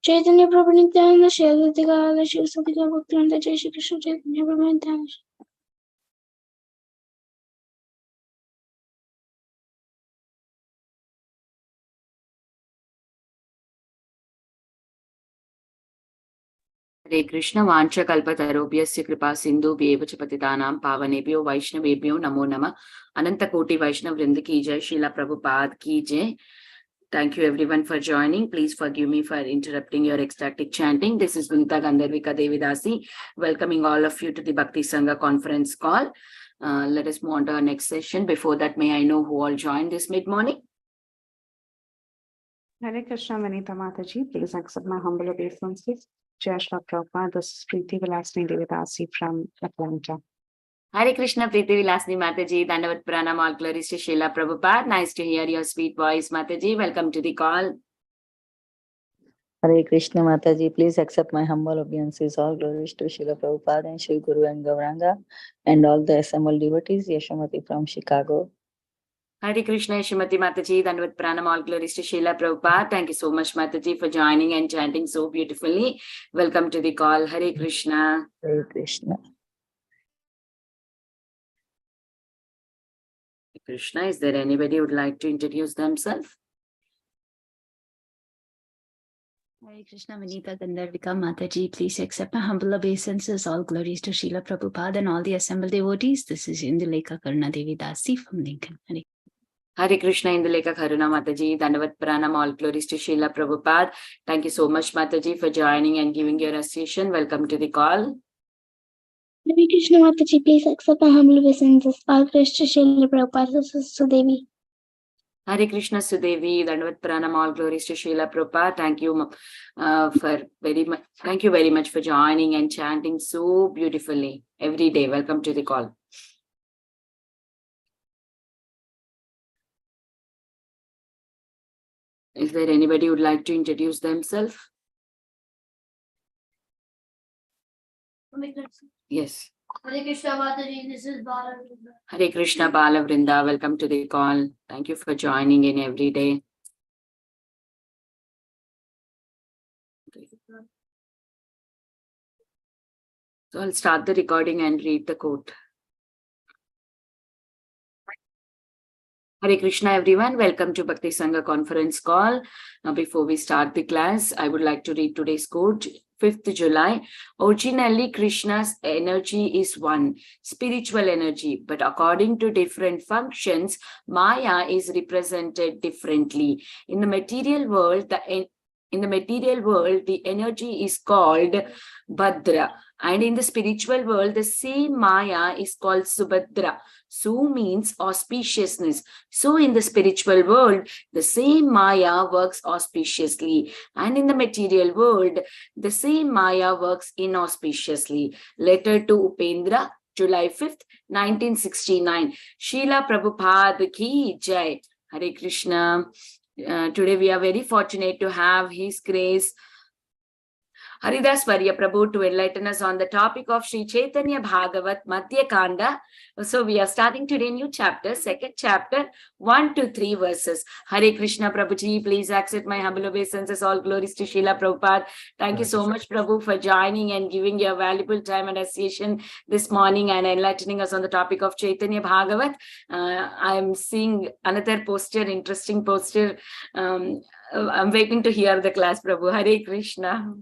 Chaitanya Prabhu Nityananda, Shri Advaita Shri Sadhika Bhaktivedanta, Jai Shri Krishna Chaitanya Prabhu Nityananda. Hare Krishna Vancha Kalpatarobhyasya Kripa Sindhu Bheva च पतितानां पावनेभ्यो वैष्णवेभ्यो नमो नमः अनंत कोटि वैष्णव वृंद की जय Srila Prabhupada की जय. Thank you everyone for joining. Please forgive me for interrupting your ecstatic chanting. This is Vinita Gandharvika Devidasi welcoming all of you to the Bhakti Sangha conference call. Let us move on to our next session. Before that, may I know who all joined this mid-morning? Hare Krishna, Vinita Mataji. Please accept my humble obeisances. Jai Shri Prabhupada. This is Preeti Vilasni Devidasi from Atlanta. Hare Krishna, Preeti Vilasni Mataji. Dandavat Pranam, all glories to Srila Prabhupada. Nice to hear your sweet voice, Mataji. Welcome to the call. Hare Krishna Mataji, please accept my humble obeisances. All glories to Srila Prabhupada and Shri Guru and Gauranga and all the assembled devotees. Yashamati from Chicago. Hare Krishna, Shrimati Mataji, Dandavat Pranam, all glories to Srila Prabhupada. Thank you so much, Mataji, for joining and chanting so beautifully. Welcome to the call. Hare Krishna. Hare Krishna. Krishna, is there anybody who would like to introduce themselves? Hare Krishna, Vinita Gandharvika Mataji. Please accept my humble obeisances. All glories to Srila Prabhupada and all the assembled devotees. This is Indulekha Karuna Devi Dasi from Lincoln. Hare Krishna, Indulekha Karuna Mataji, Dandavat Pranam, all glories to Srila Prabhupada. Thank you so much, Mataji, for joining and giving your association. Welcome to the call. Hare Krishna Mataji, please accept my humble obeisances. All praise to Srila Prabhupada. This is Sudevi. Hare Krishna, Sudevi, Dandavat Pranam, all glories to Srila Prabhupada. Thank you very much for joining and chanting so beautifully every day. Welcome to the call. Is there anybody who would like to introduce themselves? Yes. Hare Krishna Mataji, this is Balavrinda. Hare Krishna, Balavrinda. Welcome to the call. Thank you for joining in every day. So I'll start the recording and read the quote. Hare Krishna, everyone. Welcome to Bhakti Sangha conference call. Now, before we start the class, I would like to read today's quote. 5th July. Originally, Krishna's energy is one, spiritual energy, but according to different functions, Maya is represented differently. In the material world, the energy is called Bhadra, and in the spiritual world, the same Maya is called Subhadra. Su means auspiciousness. So in the spiritual world, the same Maya works auspiciously, and in the material world, the same Maya works inauspiciously. Letter to Upendra, July 5th, 1969. Srila Prabhupada ki jai. Hare Krishna. Today we are very fortunate to have His Grace Haridas Varya Prabhu to enlighten us on the topic of Sri Caitanya Bhagavat Madhya Kanda. So we are starting today new chapter, second chapter, 1 to 3 verses. Hare Krishna Prabhuji, please accept my humble obeisances. All glories to Srila Prabhupada. Thank you so much, Prabhu, for joining and giving your valuable time and association this morning and enlightening us on the topic of Caitanya Bhagavat. I am seeing another poster, interesting poster. I'm waiting to hear the class, Prabhu. Hare Krishna.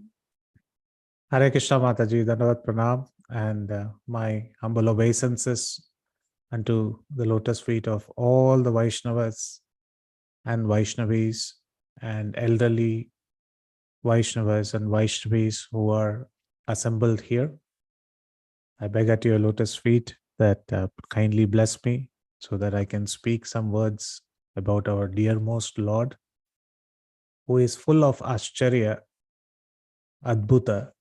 Hare Krishna Mataji, Dandavat Pranam, and my humble obeisances unto the lotus feet of all the Vaishnavas and Vaishnavis and elderly Vaishnavas and Vaishnavis who are assembled here. I beg at your lotus feet that kindly bless me so that I can speak some words about our dearmost Lord, who is full of Ascharya, Adbhuta,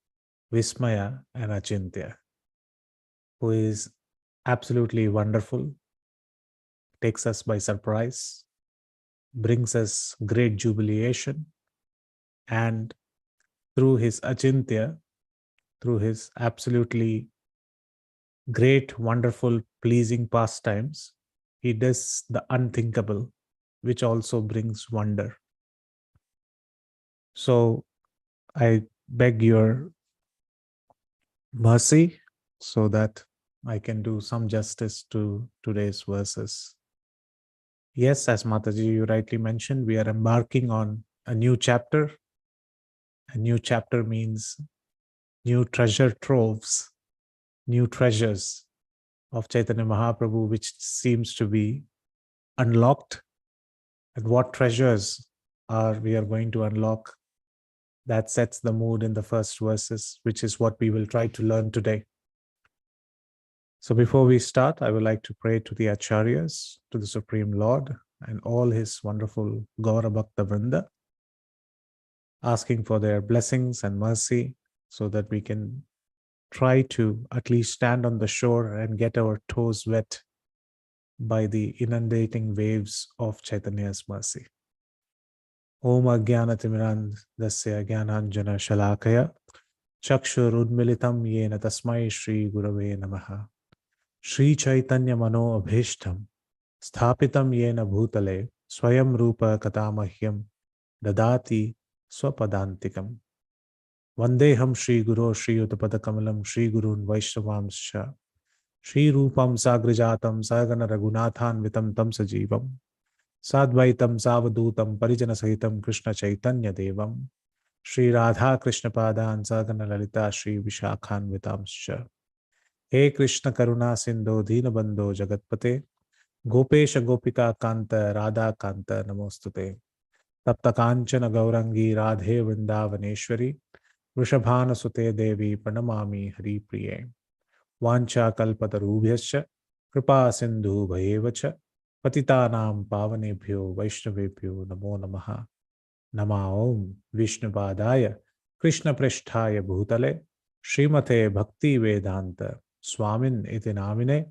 Vismaya and Achintya, who is absolutely wonderful, takes us by surprise, brings us great jubilation, and through his Achintya, through his absolutely great, wonderful, pleasing pastimes, he does the unthinkable, which also brings wonder. So I beg your mercy so that I can do some justice to today's verses. Yes, as Mataji, you rightly mentioned, we are embarking on a new chapter. A new chapter means new treasure troves, new treasures of Chaitanya Mahaprabhu, which seems to be unlocked. And what treasures we are going to unlock? That sets the mood in the first verses, which is what we will try to learn today. So before we start, I would like to pray to the Acharyas, to the Supreme Lord, and all his wonderful Gaura Bhakta Vrinda, asking for their blessings and mercy so that we can try to at least stand on the shore and get our toes wet by the inundating waves of Chaitanya's mercy. Om Ajnanatimirandasya Jnananjana Shalakaya Chakshurudmilitam Yena Tasmai Shri Gurave Namaha Shri Chaitanya Mano Abhishtam Sthapitam Yena Bhutale Swayam Rupa Katamahyam Dadati Swapadantikam Vandeham Shri Guru Shri Uttapadakamalam Shri Gurun Vaishnavamscha Shri Rupam Sagrajatam Sagana Raghunathan Vitam Tam Sajivam Sadvaitam Savadutam Parijana Sahitam Krishna Chaitanya Devam Shri Radha Krishna Padan Sagana Lalita Shri Vishakhan Vitamscha He Krishna Karuna Sindhu Deenabandho Jagatpate Gopesha Gopika Kanta Radha Kanta Namostute Tapta Kanchana Gaurangi Radhe Vrindavaneshwari Vrishabhana Sute Devi Pranamami Hari Priye Vancha Kalpatarubhyascha Kripa Sindhu Bhayevacha Patitanam Pavanebhyo Vaishnavebhyo Namo Namaha Nama Om Vishnupadaya Krishna Prishthaya Bhutale Srimate Bhakti Vedanta Swamin iti namine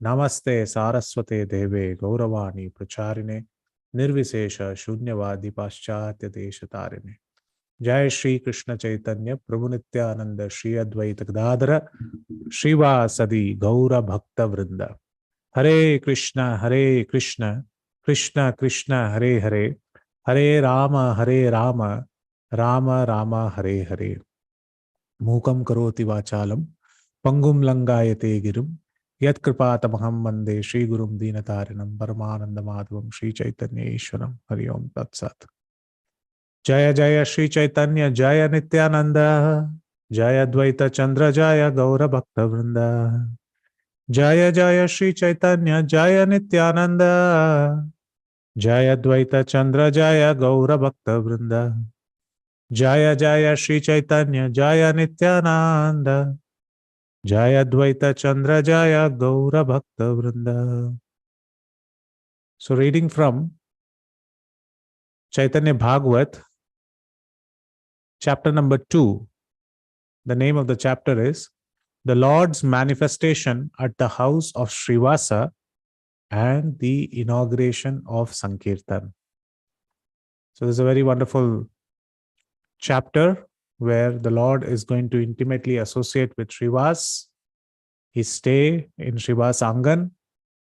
Namaste Saraswate Deve Gauravani Pracharine Nirvisesha Shunyavadi Paschatya Deshatarine Jai Shri Krishna Chaitanya Prabhu Nityananda Shri Advaita Gadadhara Srivasadi Gaura Bhakta Vrinda Hare Krishna Krishna Krishna Hare Hare Hare Rama Rama Rama Hare Hare Mukam Karoti Vachalam Pangum Langayate Girum Yat Kripatamaham Mande Shri Gurum Dinatarinam Paramananda Madhavam Shri Chaitanya Ishwaram Hari Om Tat Sat Jaya Jaya Shri Chaitanya Jaya Nityananda Jaya Dvaita Chandra Jaya Gaura Bhakta Vrinda Jaya Jaya Shri Chaitanya Jaya Nityananda Jaya Dvaita Chandra Jaya Gaura Bhakta Vrinda Jaya Jaya Shri Chaitanya Jaya Nityananda Jaya Dvaita Chandra Jaya Gaura Bhakta Vrinda. So reading from Chaitanya Bhagavat, chapter number 2. The name of the chapter is The Lord's Manifestation at the House of Srivasa and the Inauguration of Sankirtan. So this is a very wonderful chapter where the Lord is going to intimately associate with Srivas, his stay in Srivas Angan,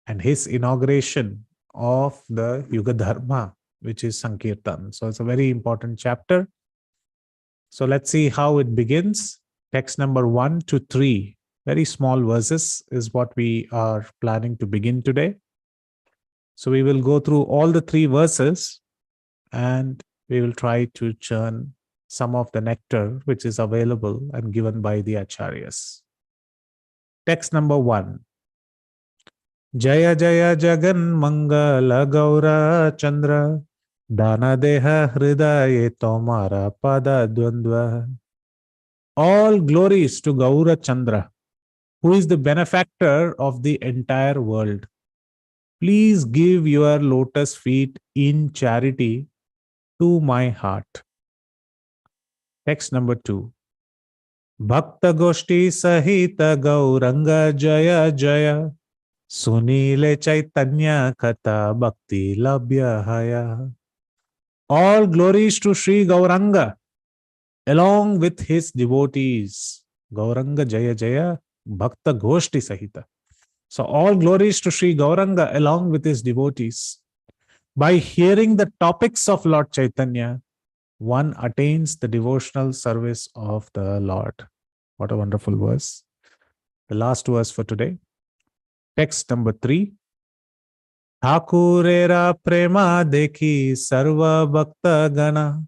and his inauguration of the Yuga Dharma, which is Sankirtan. So it's a very important chapter. So let's see how it begins. Text number 1 to 3, very small verses is what we are planning to begin today. So we will go through all the 3 verses and we will try to churn some of the nectar which is available and given by the Acharyas. Text number 1. Jaya Jaya Jagan Mangala Gaura Chandra Dana Deha Hridaye Tomara Pada Dvandva. All glories to Gaura Chandra, who is the benefactor of the entire world. Please give your lotus feet in charity to my heart. Text number 2. Bhakta Goshti Sahita Gauranga Jaya Jaya Sunile Chaitanya Katha Bhakti Labhya Haya. All glories to Sri Gauranga along with his devotees. Gauranga Jaya Jaya Bhakta Goshti Sahita. So all glories to Sri Gauranga along with his devotees. By hearing the topics of Lord Chaitanya, one attains the devotional service of the Lord. What a wonderful verse. The last verse for today. Text number 3. Thakurera prema dekhi sarva bhakta gana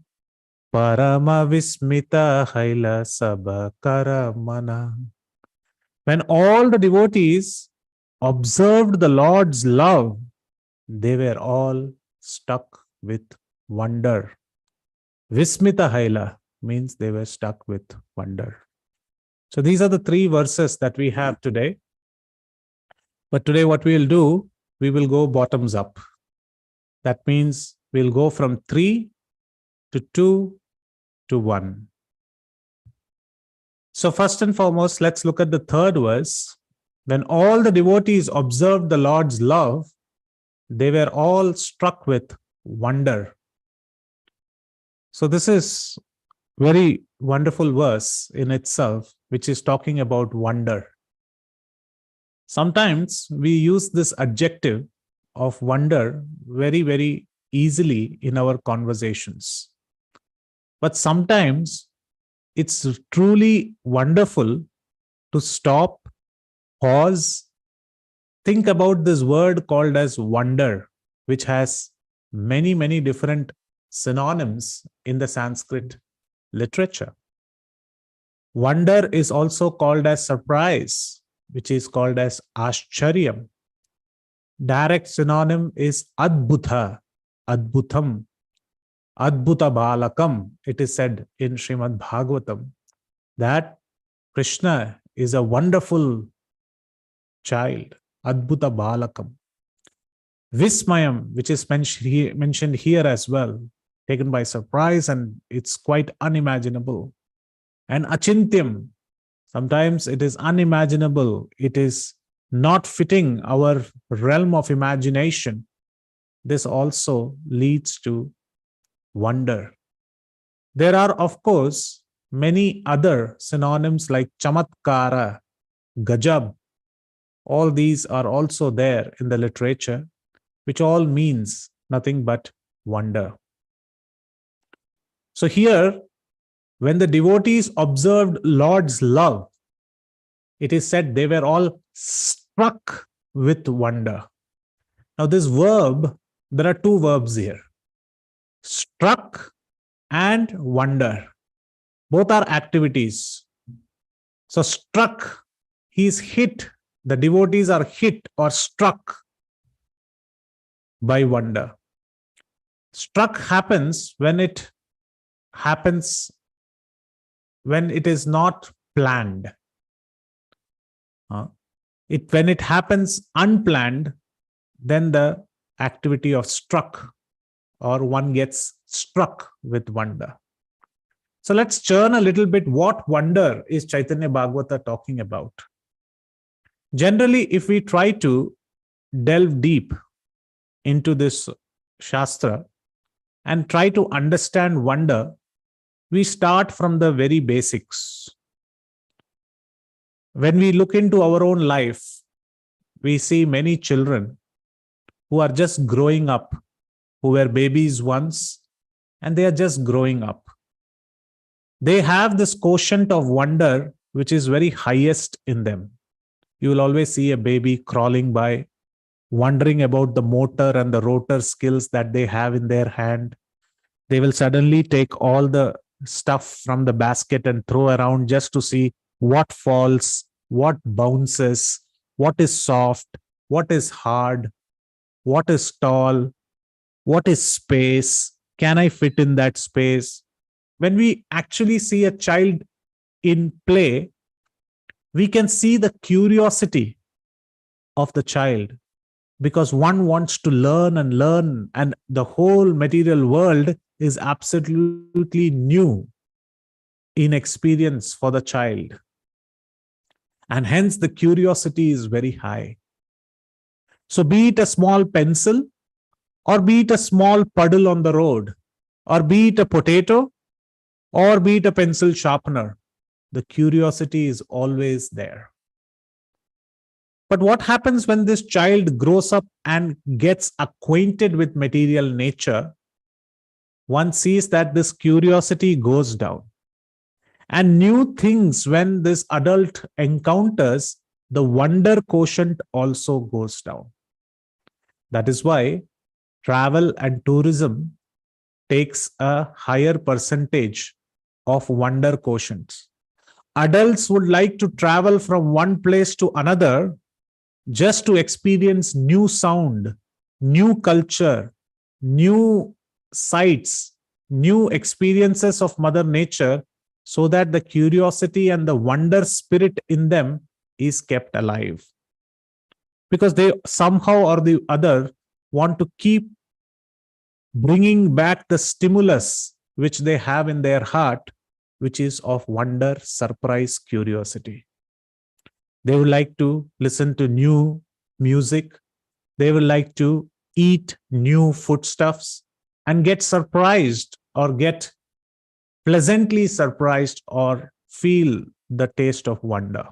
parama vismita haila sabha karamana. When all the devotees observed the Lord's love, they were all stuck with wonder. Vismita haila means they were stuck with wonder. So these are the 3 verses that we have today. But today what we'll do, we will go bottoms up. That means we'll go from 3 to 2 to 1. So first and foremost, let's look at the 3rd verse. When all the devotees observed the Lord's love, they were all struck with wonder. So this is very wonderful verse in itself, which is talking about wonder. Sometimes we use this adjective of wonder very, very easily in our conversations. But sometimes it's truly wonderful to stop, pause, think about this word called as wonder, which has many, many different synonyms in the Sanskrit literature. Wonder is also called as surprise, which is called as ashcharyam. Direct synonym is adbhuta, adbhutam, adbhuta balakam. It is said in Srimad Bhagavatam that Krishna is a wonderful child, adbhuta balakam. Vismayam, which is mentioned here as well, taken by surprise, and it's quite unimaginable. And achintyam, sometimes it is unimaginable. It is not fitting our realm of imagination. This also leads to wonder. There are, of course, many other synonyms like chamatkara, gajab. All these are also there in the literature, which all means nothing but wonder. So here, when the devotees observed Lord's love, it is said they were all struck with wonder. Now this verb, there are 2 verbs here. Struck and wonder. Both are activities. So struck, he is hit. The devotees are hit or struck by wonder. Struck happens when it is not planned. When it happens unplanned, then the activity of struck, or one gets struck with wonder. So let's churn a little bit. What wonder is Chaitanya Bhagavata talking about? Generally, if we try to delve deep into this Shastra and try to understand wonder, we start from the very basics. When we look into our own life, we see many children who are just growing up, who were babies once, and they are just growing up. They have this quotient of wonder, which is very highest in them. You will always see a baby crawling by, wondering about the motor and the rotor skills that they have in their hand. They will suddenly take all the stuff from the basket and throw around just to see what falls, what bounces, what is soft, what is hard, what is tall, what is space, can I fit in that space? When we actually see a child in play, we can see the curiosity of the child, because one wants to learn and learn, and the whole material world is absolutely new in experience for the child. And hence the curiosity is very high. So be it a small pencil, or be it a small puddle on the road, or be it a potato, or be it a pencil sharpener, the curiosity is always there. But what happens when this child grows up and gets acquainted with material nature? One sees that this curiosity goes down. And new things, when this adult encounters, the wonder quotient also goes down. That is why travel and tourism takes a higher percentage of wonder quotients. Adults would like to travel from one place to another just to experience new sound, new culture, new sights, new experiences of Mother Nature, so that the curiosity and the wonder spirit in them is kept alive. Because they somehow or the other want to keep bringing back the stimulus which they have in their heart, which is of wonder, surprise, curiosity. They would like to listen to new music. They would like to eat new foodstuffs and get surprised or get pleasantly surprised or feel the taste of wonder.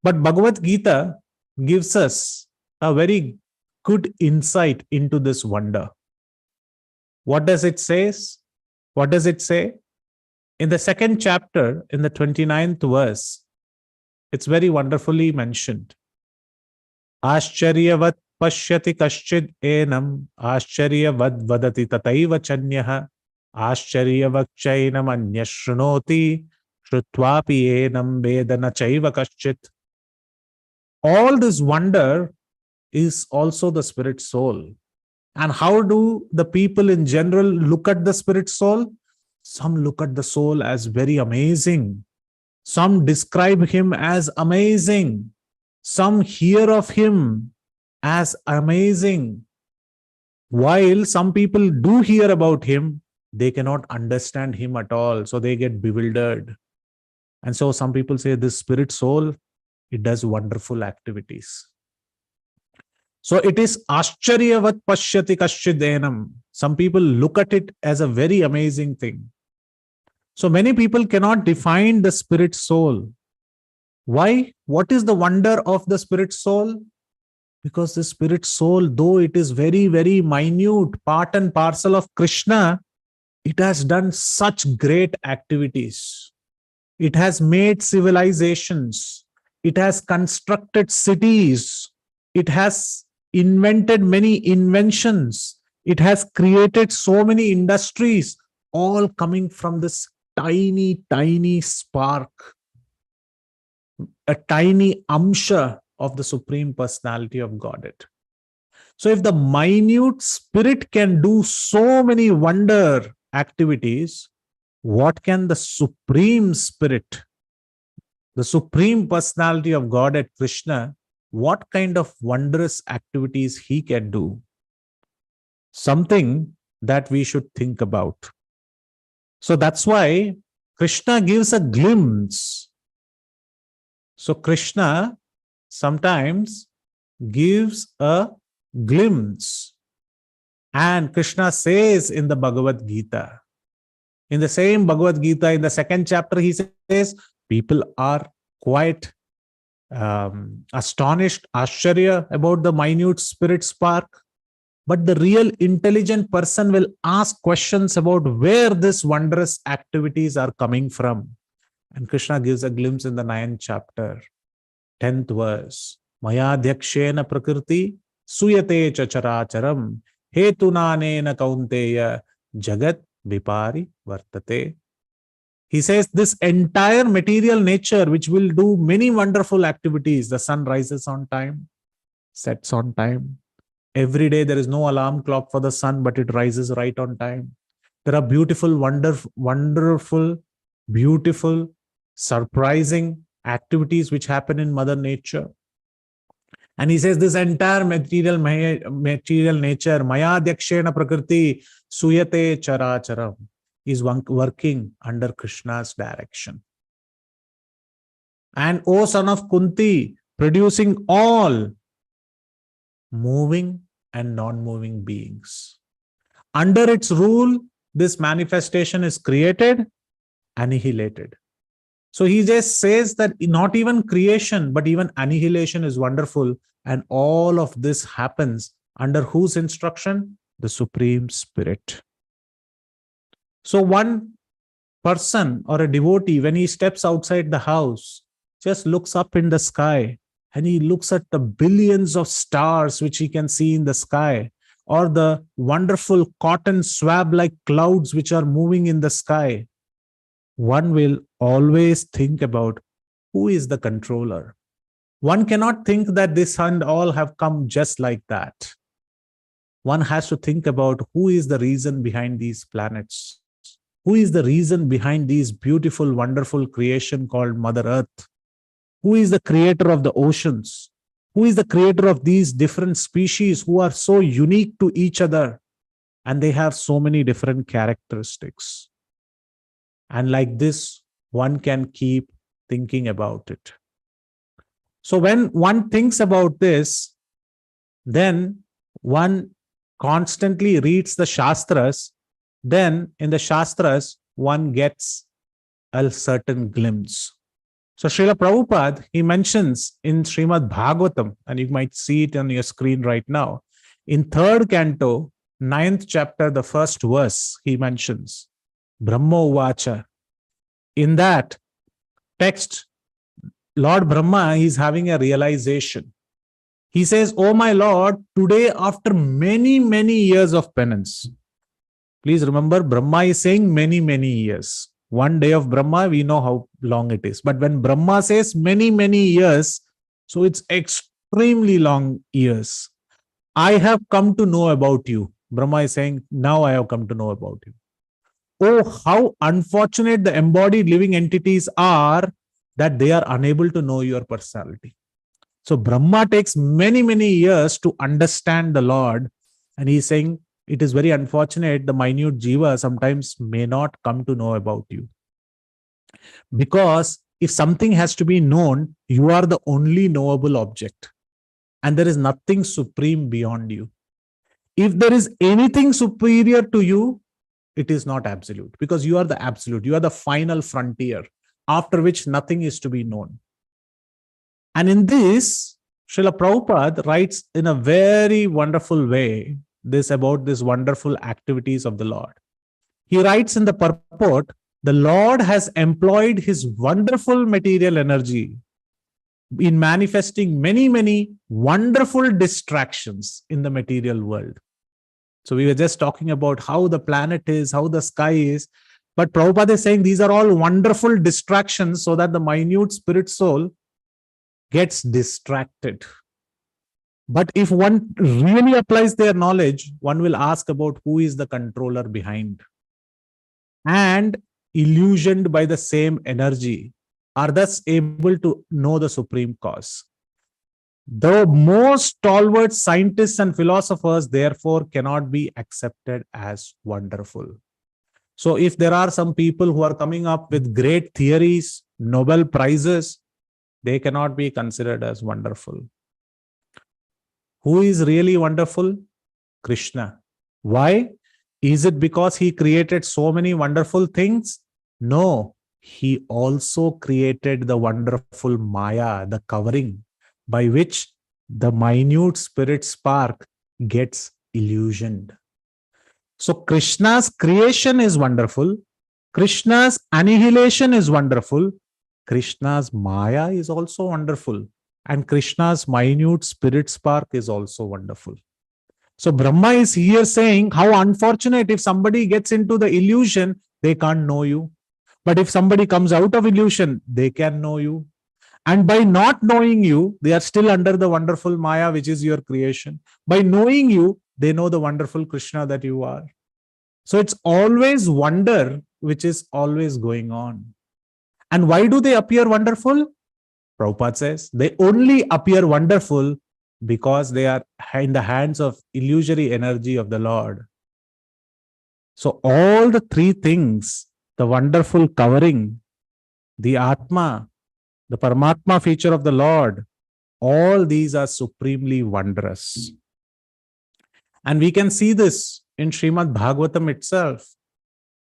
But Bhagavad Gita gives us a very good insight into this wonder. What does it say? What does it say? In the second chapter, in the 29th verse, it's very wonderfully mentioned. Ascharyavat pashyati kaschid enam, ascharyavat vadati tataiva chanyah, ascharyavat anyashrunoti, shrutvapi enam vedana chaiva kaschit. All this wonder is also the spirit soul. And how do the people in general look at the spirit soul? Some look at the soul as very amazing. Some describe him as amazing. Some hear of him as amazing. While some people do hear about him, they cannot understand him at all. So they get bewildered. And so some people say this spirit soul, it does wonderful activities. So it is ascharyavat pashyati kaschidenam. Some people look at it as a very amazing thing. So many people cannot define the spirit soul. Why? What is the wonder of the spirit soul? Because the spirit soul, though it is very, very minute, part and parcel of Krishna, it has done such great activities. It has made civilizations. It has constructed cities. It has invented many inventions. It has created so many industries, all coming from this tiny, tiny spark, a tiny amsha of the Supreme Personality of Godhead. So if the minute spirit can do so many wonder activities, what can the Supreme Spirit, the Supreme Personality of Godhead, Krishna, what kind of wondrous activities he can do? Something that we should think about. So that's why Krishna gives a glimpse. So Krishna sometimes gives a glimpse. And Krishna says in the Bhagavad Gita, in the same Bhagavad Gita, in the second chapter, he says, people are quite astonished, ashcharya about the minute spirit spark. But the real intelligent person will ask questions about where these wondrous activities are coming from. And Krishna gives a glimpse in the 9th chapter, 10th verse. Maya dhyakshena prakriti suyate chacharacharam hetunanena kaunteya jagat vipari vartate. He says this entire material nature, which will do many wonderful activities. The sun rises on time, sets on time. Every day there is no alarm clock for the sun, but it rises right on time. There are beautiful, wonderful, beautiful, surprising activities which happen in Mother Nature. And he says this entire material nature, maya dhakshena prakriti suyate characharam, is working under Krishna's direction. And O son of Kunti, producing all moving and non-moving beings. Under its rule, this manifestation is created, annihilated. So he just says that not even creation, but even annihilation is wonderful. And all of this happens under whose instruction? The Supreme Spirit. So one person or a devotee, when he steps outside the house, just looks up in the sky and he looks at the billions of stars which he can see in the sky, or the wonderful cotton swab like clouds which are moving in the sky. One will always think about who is the controller. One cannot think that this and all have come just like that. One has to think about who is the reason behind these planets. Who is the reason behind these beautiful, wonderful creation called Mother Earth? Who is the creator of the oceans? Who is the creator of these different species who are so unique to each other? And they have so many different characteristics. And like this, one can keep thinking about it. So when one thinks about this, then one constantly reads the Shastras. Then in the Shastras, one gets a certain glimpse. So Srila Prabhupada, he mentions in Srimad Bhagavatam, and you might see it on your screen right now, in 3rd canto, 9th chapter, the 1st verse, he mentions, Brahma Uvacha. In that text, Lord Brahma is having a realization. He says, "Oh my Lord, today after many, many years of penance," please remember, Brahma is saying many, many years. One day of Brahma, we know how long it is. But when Brahma says many, many years, so it's extremely long years. I have come to know about you. Brahma is saying, now I have come to know about you. Oh, how unfortunate the embodied living entities are that they are unable to know your personality. So Brahma takes many, many years to understand the Lord. And he's saying, it is very unfortunate the minute jiva sometimes may not come to know about you. Because if something has to be known, you are the only knowable object. And there is nothing supreme beyond you. If there is anything superior to you, it is not absolute, because you are the absolute. You are the final frontier, after which nothing is to be known. And in this, Srila Prabhupada writes in a very wonderful way this about these wonderful activities of the Lord. He writes in the purport, the Lord has employed his wonderful material energy in manifesting many, many wonderful distractions in the material world. So we were just talking about how the planet is, how the sky is. But Prabhupada is saying these are all wonderful distractions so that the minute spirit soul gets distracted. But if one really applies their knowledge, one will ask about who is the controller behind. And illusioned by the same energy are thus able to know the supreme cause. The most stalwart scientists and philosophers, therefore, cannot be accepted as wonderful. So if there are some people who are coming up with great theories, Nobel Prizes, they cannot be considered as wonderful. Who is really wonderful? Krishna. Why? Is it because he created so many wonderful things? No, he also created the wonderful Maya, the covering, by which the minute spirit spark gets illusioned. So Krishna's creation is wonderful. Krishna's annihilation is wonderful. Krishna's Maya is also wonderful. And Krishna's minute spirit spark is also wonderful. So Brahma is here saying, how unfortunate if somebody gets into the illusion, they can't know you. But if somebody comes out of illusion, they can know you. And by not knowing you, they are still under the wonderful Maya, which is your creation. By knowing you, they know the wonderful Krishna that you are. So it's always wonder, which is always going on. And why do they appear wonderful? Prabhupada says, they only appear wonderful because they are in the hands of illusory energy of the Lord. So all the three things, the wonderful covering, the Atma, the Paramatma feature of the Lord, all these are supremely wondrous. And we can see this in Srimad Bhagavatam itself.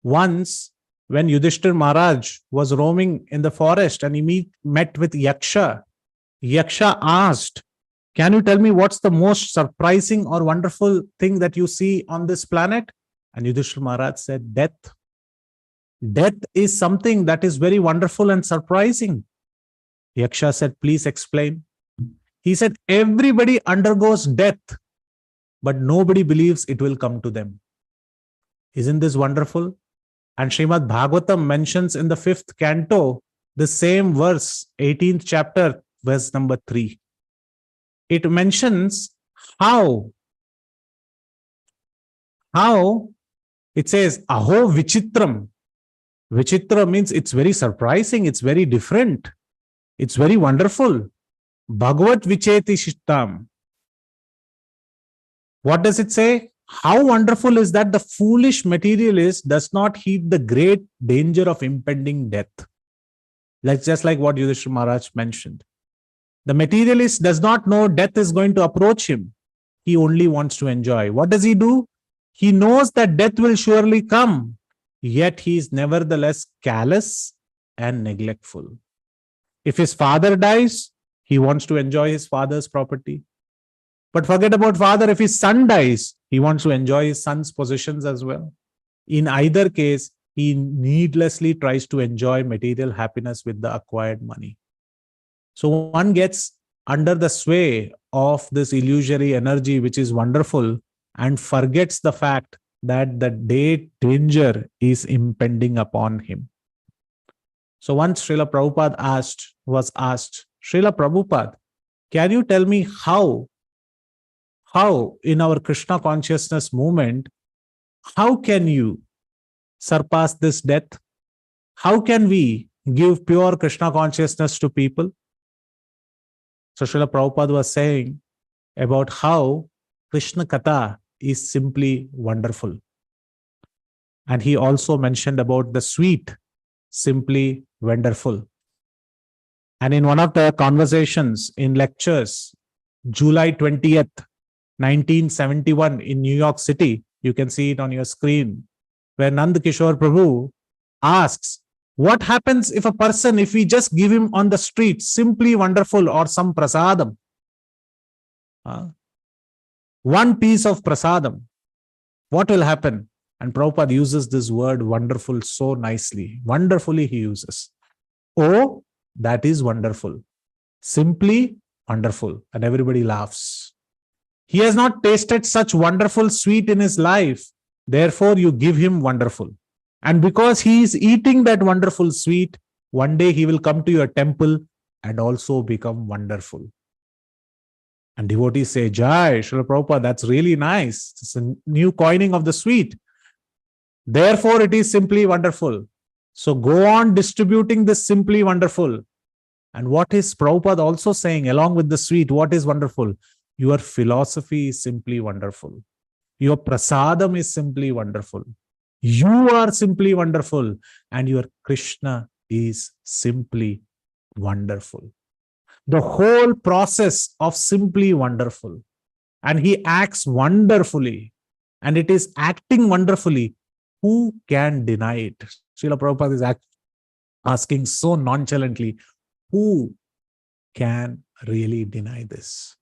Once when Yudhishthir Maharaj was roaming in the forest and he met with Yaksha, Yaksha asked, "Can you tell me what's the most surprising or wonderful thing that you see on this planet?" And Yudhishthir Maharaj said, "Death. Death is something that is very wonderful and surprising." Yaksha said, "Please explain." He said, "Everybody undergoes death, but nobody believes it will come to them." Isn't this wonderful? And Srimad Bhagavatam mentions in the 5th canto the same verse, 18th chapter, verse number 3. It mentions how it says, Aho Vichitram. Vichitra means it's very surprising, it's very different, it's very wonderful. Bhagavat Vicheti Shittam. What does it say? How wonderful is that the foolish materialist does not heed the great danger of impending death. That's just like what Yudhishthira Maharaj mentioned. The materialist does not know death is going to approach him. He only wants to enjoy. What does he do? He knows that death will surely come, yet he is nevertheless callous and neglectful. If his father dies, he wants to enjoy his father's property. But forget about father, if his son dies, he wants to enjoy his son's possessions as well. In either case, he needlessly tries to enjoy material happiness with the acquired money. So one gets under the sway of this illusory energy, which is wonderful, and forgets the fact that the danger is impending upon him. So once Srila Prabhupada was asked, "Srila Prabhupada, can you tell me how in our Krishna consciousness movement, how can you surpass this death? How can we give pure Krishna consciousness to people?" So Srila Prabhupada was saying about how Krishna Katha is simply wonderful. And he also mentioned about the sweet, simply wonderful. And in one of the conversations in lectures, July 20th, 1971 in New York City, you can see it on your screen, where Nand Kishore Prabhu asks, what happens if we just give him on the street simply wonderful or some prasadam? One piece of prasadam, what will happen? And Prabhupada uses this word wonderful so nicely. Wonderfully he uses. Oh, that is wonderful. Simply wonderful. And everybody laughs. He has not tasted such wonderful sweet in his life. Therefore, you give him wonderful. And because he is eating that wonderful sweet, one day he will come to your temple and also become wonderful. And devotees say, Jai, Srila Prabhupada, that's really nice. It's a new coining of the sweet. Therefore, it is simply wonderful. So go on distributing this simply wonderful. And what is Prabhupada also saying along with the sweet? What is wonderful? Your philosophy is simply wonderful. Your prasadam is simply wonderful. You are simply wonderful. And your Krishna is simply wonderful. The whole process of simply wonderful. And he acts wonderfully. And it is acting wonderfully. Who can deny it? Srila Prabhupada is asking so nonchalantly, who can really deny this?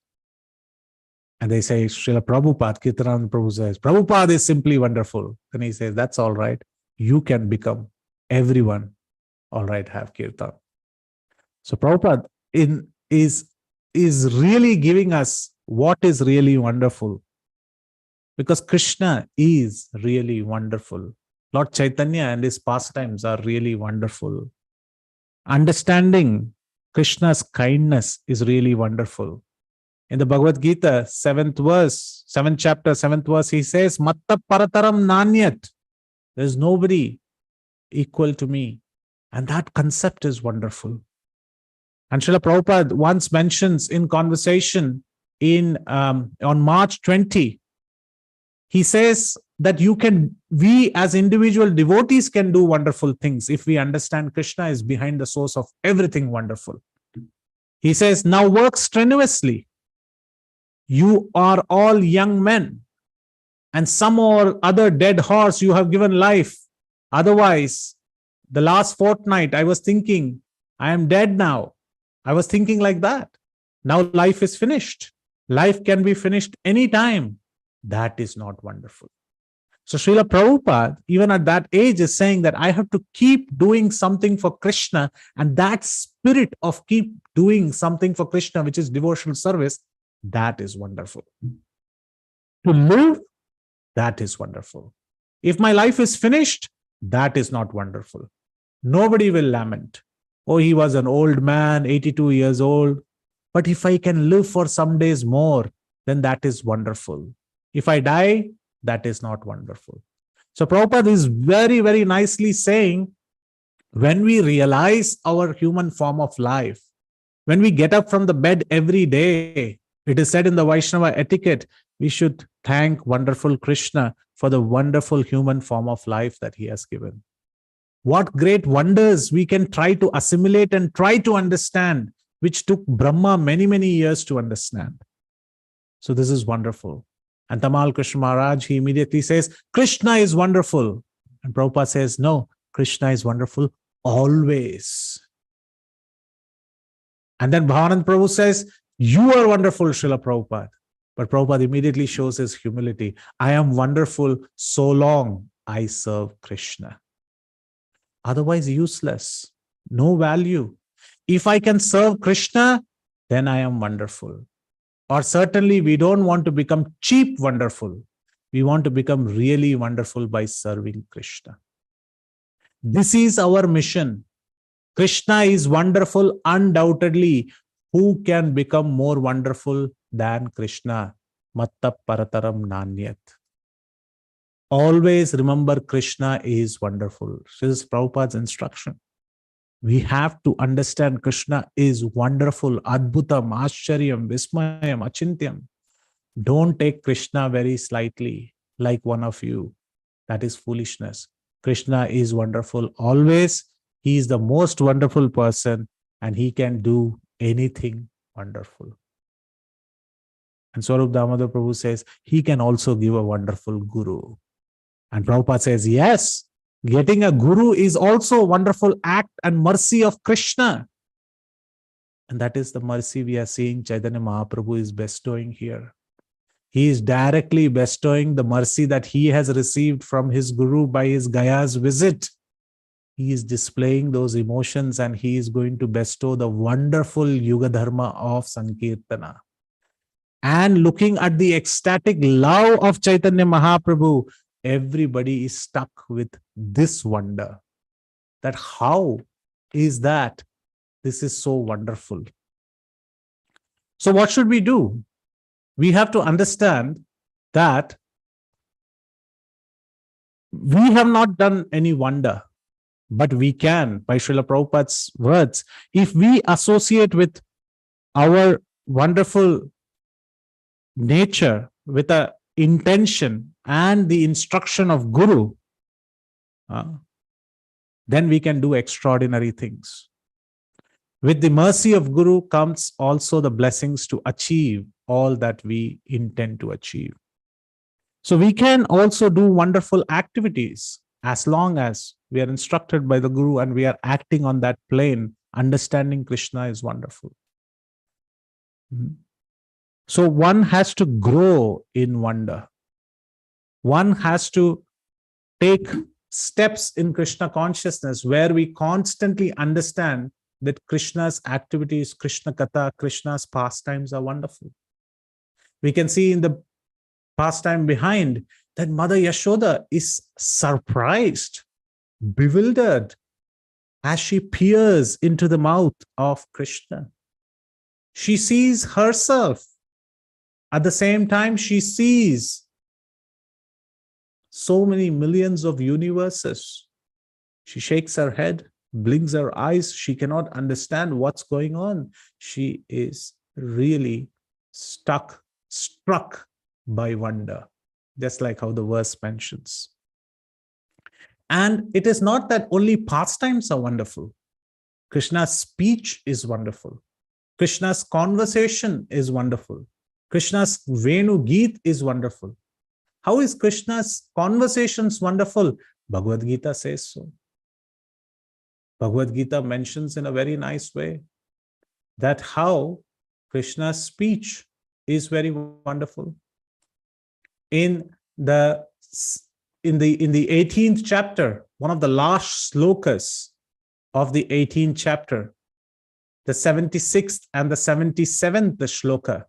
And they say, Srila Prabhupada, Kirtanand Prabhu says, Prabhupada is simply wonderful. Then he says, that's all right. You can become everyone. All right, have Kirtan. So Prabhupada is really giving us what is really wonderful. Because Krishna is really wonderful. Lord Caitanya and his pastimes are really wonderful. Understanding Krishna's kindness is really wonderful. In the Bhagavad Gita, 7th chapter, 7th verse, he says, Matta parataram nanyat. There is nobody equal to me. And that concept is wonderful. And Srila Prabhupada once mentions in conversation on March 20, he says that we as individual devotees can do wonderful things if we understand Krishna is behind the source of everything wonderful. He says, now work strenuously. You are all young men, and some or other dead horse you have given life. Otherwise, The last fortnight, I was thinking, I am dead now. I was thinking like that. Now life is finished. Life can be finished anytime. That is not wonderful. So Srila Prabhupada, even at that age, is saying that I have to keep doing something for Krishna, and that spirit of keep doing something for Krishna, which is devotional service, that is wonderful. To live, that is wonderful. If my life is finished, that is not wonderful. Nobody will lament. Oh, he was an old man, 82 years old. But if I can live for some days more, then that is wonderful. If I die, that is not wonderful. So Prabhupada is very, very nicely saying, when we realize our human form of life, when we get up from the bed every day, it is said in the Vaishnava etiquette, we should thank wonderful Krishna for the wonderful human form of life that he has given. What great wonders we can try to assimilate and try to understand, which took Brahma many, many years to understand. So this is wonderful. And Tamal Krishna Maharaj, he immediately says, Krishna is wonderful. And Prabhupada says, no, Krishna is wonderful always. And then Bhavanand Prabhu says, you are wonderful, Srila Prabhupada. But Prabhupada immediately shows his humility. I am wonderful so long I serve Krishna. Otherwise useless, no value. If I can serve Krishna, then I am wonderful. Or certainly we don't want to become cheap wonderful. We want to become really wonderful by serving Krishna. This is our mission. Krishna is wonderful undoubtedly. Who can become more wonderful than Krishna? Matta parataram nanyat. Always remember Krishna is wonderful. This is Prabhupada's instruction. We have to understand Krishna is wonderful. Adbhutam, Ascharyam, Vismayam, Achintyam. Don't take Krishna very slightly like one of you. That is foolishness. Krishna is wonderful always. He is the most wonderful person and he can do anything wonderful. And Swarup Damodar Prabhu says, he can also give a wonderful guru. And Prabhupada says, yes, getting a guru is also a wonderful act and mercy of Krishna. And that is the mercy we are seeing Chaitanya Mahaprabhu is bestowing here. He is directly bestowing the mercy that he has received from his guru by his Gaya's visit. He is displaying those emotions and he is going to bestow the wonderful Yuga Dharma of Sankirtana. And looking at the ecstatic love of Chaitanya Mahaprabhu, everybody is stuck with this wonder. That how is that? This is so wonderful. So what should we do? We have to understand that we have not done any wonder, but we can, by Srila Prabhupada's words, if we associate with our wonderful nature with an intention and the instruction of Guru, then we can do extraordinary things. With the mercy of Guru comes also the blessings to achieve all that we intend to achieve. So we can also do wonderful activities as long as we are instructed by the Guru and we are acting on that plane. Understanding Krishna is wonderful. So one has to grow in wonder. One has to take steps in Krishna consciousness where we constantly understand that Krishna's activities, Krishna Katha, Krishna's pastimes are wonderful. We can see in the pastime behind that Mother Yashoda is surprised, bewildered as she peers into the mouth of Krishna. She sees herself. At the same time, she sees so many millions of universes. She shakes her head, blinks her eyes. She cannot understand what's going on. She is really struck by wonder, just like how the verse mentions. And it is not that only pastimes are wonderful. Krishna's speech is wonderful. Krishna's conversation is wonderful. Krishna's Venu Geet is wonderful. How is Krishna's conversations wonderful? Bhagavad Gita says so. Bhagavad Gita mentions in a very nice way that how Krishna's speech is very wonderful. In the 18th chapter, one of the last slokas of the 18th chapter, the 76th and the 77th shloka,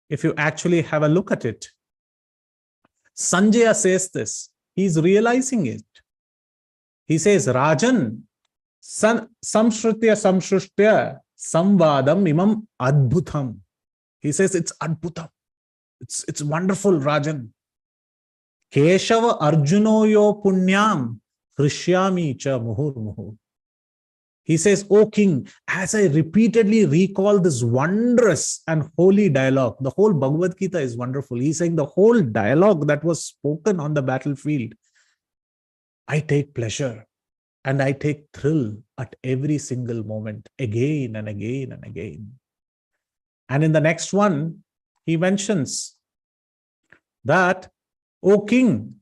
if you actually have a look at it, Sanjaya says this. He's realizing it. He says, Rajan, samshrutya samshrustya samvadam imam adbhutam. He says it's adbhutam. It's wonderful, Rajan. Keshava arjunoyo punyam hrishyami cha muhur muhur. He says, O king, as I repeatedly recall this wondrous and holy dialogue, the whole Bhagavad Gita is wonderful. He's saying the whole dialogue that was spoken on the battlefield, I take pleasure and I take thrill at every single moment, again and again and again. And in the next one, he mentions that, O king,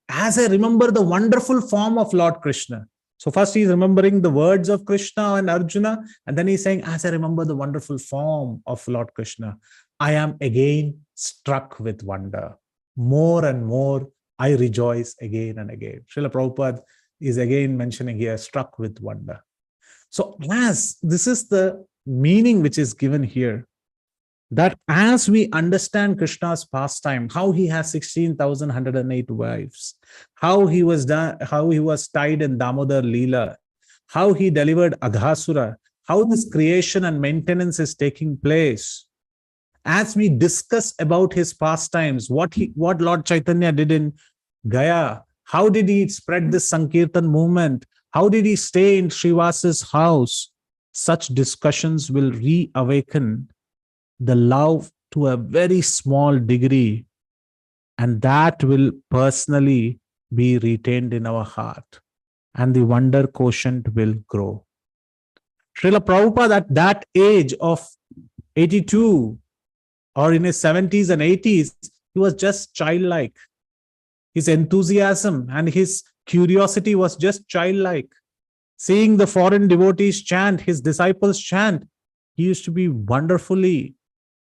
as I remember the wonderful form of Lord Krishna. So first he's remembering the words of Krishna and Arjuna, and then he's saying, as I remember the wonderful form of Lord Krishna, I am again struck with wonder. More and more, I rejoice again and again. Srila Prabhupada is again mentioning here, struck with wonder. So as this is the meaning which is given here, that as we understand Krishna's pastime, how he has 16,108 wives, how he was tied in Damodar Leela, how he delivered Aghasura, how this creation and maintenance is taking place. As we discuss about his pastimes, what Lord Caitanya did in Gaya, how did he spread this Sankirtan movement, how did he stay in Srivasa's house, such discussions will reawaken the love to a very small degree, and that will personally be retained in our heart, and the wonder quotient will grow. Srila Prabhupada at that age of 82 or in his 70s and 80s, he was just childlike. His enthusiasm and his curiosity was just childlike. Seeing the foreign devotees chant, his disciples chant, he used to be wonderfully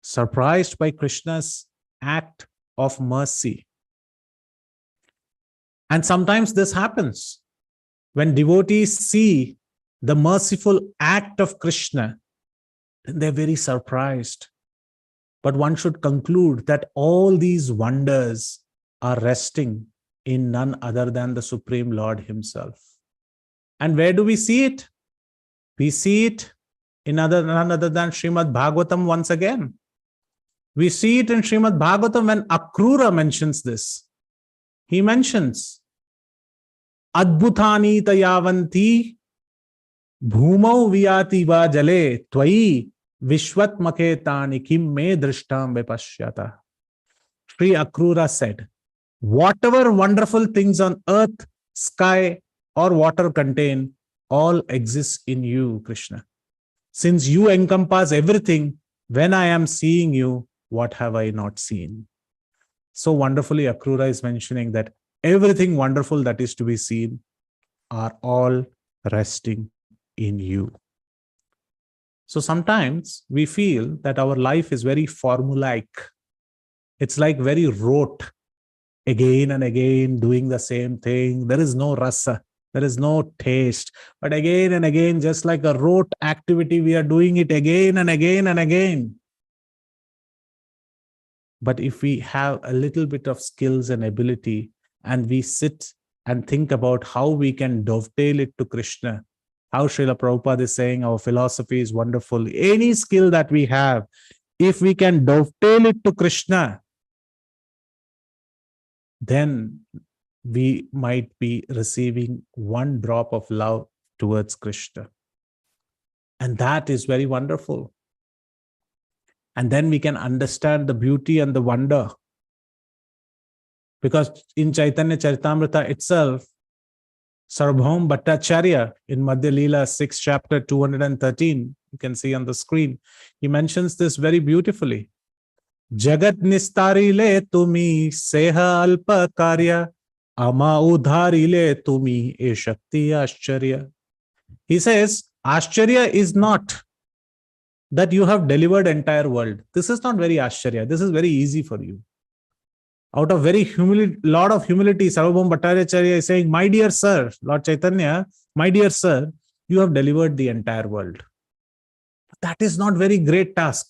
surprised by Krishna's act of mercy. And sometimes this happens. When devotees see the merciful act of Krishna, then they're very surprised. But one should conclude that all these wonders are resting in none other than the Supreme Lord himself. And where do we see it? We see it in none other than Srimad Bhagavatam once again. We see it in Srimad Bhagavatam when Akrura mentions this. He mentions, Adbhutani tayavanti bhumau viyati va jale tvai vishwatmaketani kim me drishtam vipashyata. Sri Akrura said, whatever wonderful things on earth, sky, or water contain, all exists in you, Krishna. Since you encompass everything, when I am seeing you, what have I not seen? So wonderfully, Akrura is mentioning that everything wonderful that is to be seen are all resting in you. So sometimes we feel that our life is very formulaic. It's like very rote, again and again doing the same thing. There is no rasa, there is no taste. But again and again, just like a rote activity, we are doing it again and again and again. But if we have a little bit of skills and ability, and we sit and think about how we can dovetail it to Krishna, how Srila Prabhupada is saying our philosophy is wonderful. Any skill that we have, if we can dovetail it to Krishna, then we might be receiving one drop of love towards Krishna. And that is very wonderful. And then we can understand the beauty and the wonder. Because in Chaitanya Charitamrita itself, Sarvabhaum Bhattacharya in Madhya Leela 6th chapter 213, you can see on the screen, he mentions this very beautifully. Jagat nistarile tumi seha alpa karya ama udharile tumi e shakti ascharya. He says, Ashcharya is not that you have delivered entire world. This is not very Ashcharya. This is very easy for you. Out of very lot of humility, Sarvabhauma Bhattacharya is saying, my dear sir, Lord Chaitanya, my dear sir, you have delivered the entire world. That is not very great task.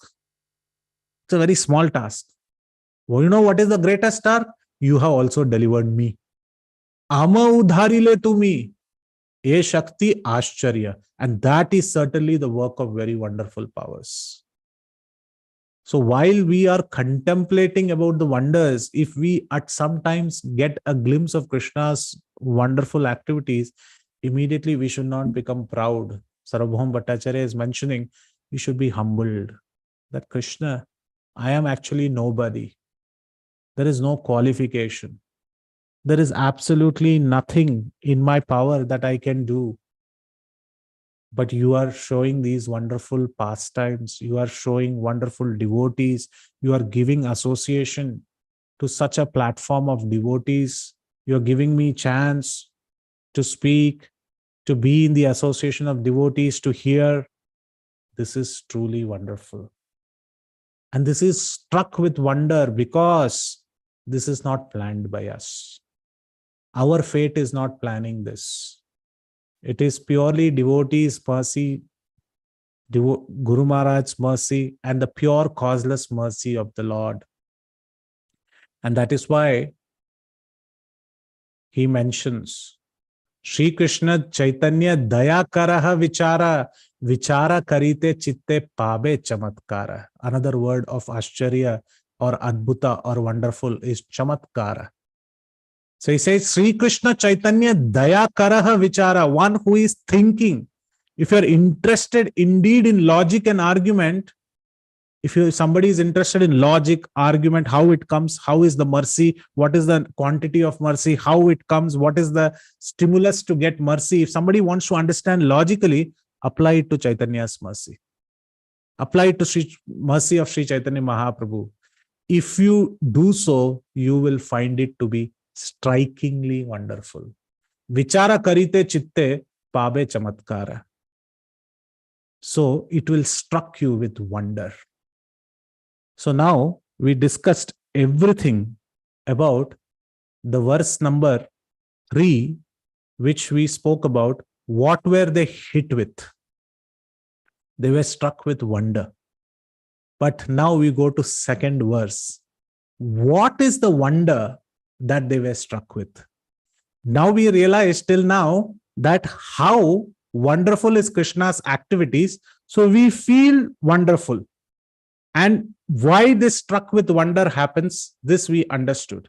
It's a very small task. Well, you know what is the greatest task? You have also delivered me. Ama udharile tumi. Ye Shakti Ashcharya. And that is certainly the work of very wonderful powers. So while we are contemplating about the wonders, if we at some times get a glimpse of Krishna's wonderful activities, immediately we should not become proud. Sarvabhauma Bhattacharya is mentioning, we should be humbled. That Krishna, I am actually nobody. There is no qualification. There is absolutely nothing in my power that I can do. But you are showing these wonderful pastimes. You are showing wonderful devotees. You are giving association to such a platform of devotees. You are giving me chance to speak, to be in the association of devotees, to hear. This is truly wonderful. And this is struck with wonder because this is not planned by us. Our fate is not planning this. It is purely devotees' mercy, Guru Maharaj's mercy, and the pure causeless mercy of the Lord. And that is why he mentions Shri Krishna Chaitanya Daya Karaha Vichara, Vichara Karite Chitte Pabe Chamatkara. Another word of Ashcharya or Adbhuta or wonderful is Chamatkara. So he says, Sri Krishna Chaitanya Daya Karaha Vichara, one who is thinking. If you're interested indeed in logic and argument, if somebody is interested in logic, argument, how it comes, how is the mercy, what is the quantity of mercy, how it comes, what is the stimulus to get mercy. If somebody wants to understand logically, apply it to Chaitanya's mercy. Apply it to mercy of Sri Chaitanya Mahaprabhu. If you do so, you will find it to be strikingly wonderful. Vichara karite chitte pabe chamatkara. So it will struck you with wonder. So now we discussed everything about the verse number 3, which we spoke about. What were they hit with? They were struck with wonder. But now we go to second verse. What is the wonder that they were struck with? Now we realize till now that how wonderful is Krishna's activities. So we feel wonderful. And why this struck with wonder happens, this we understood.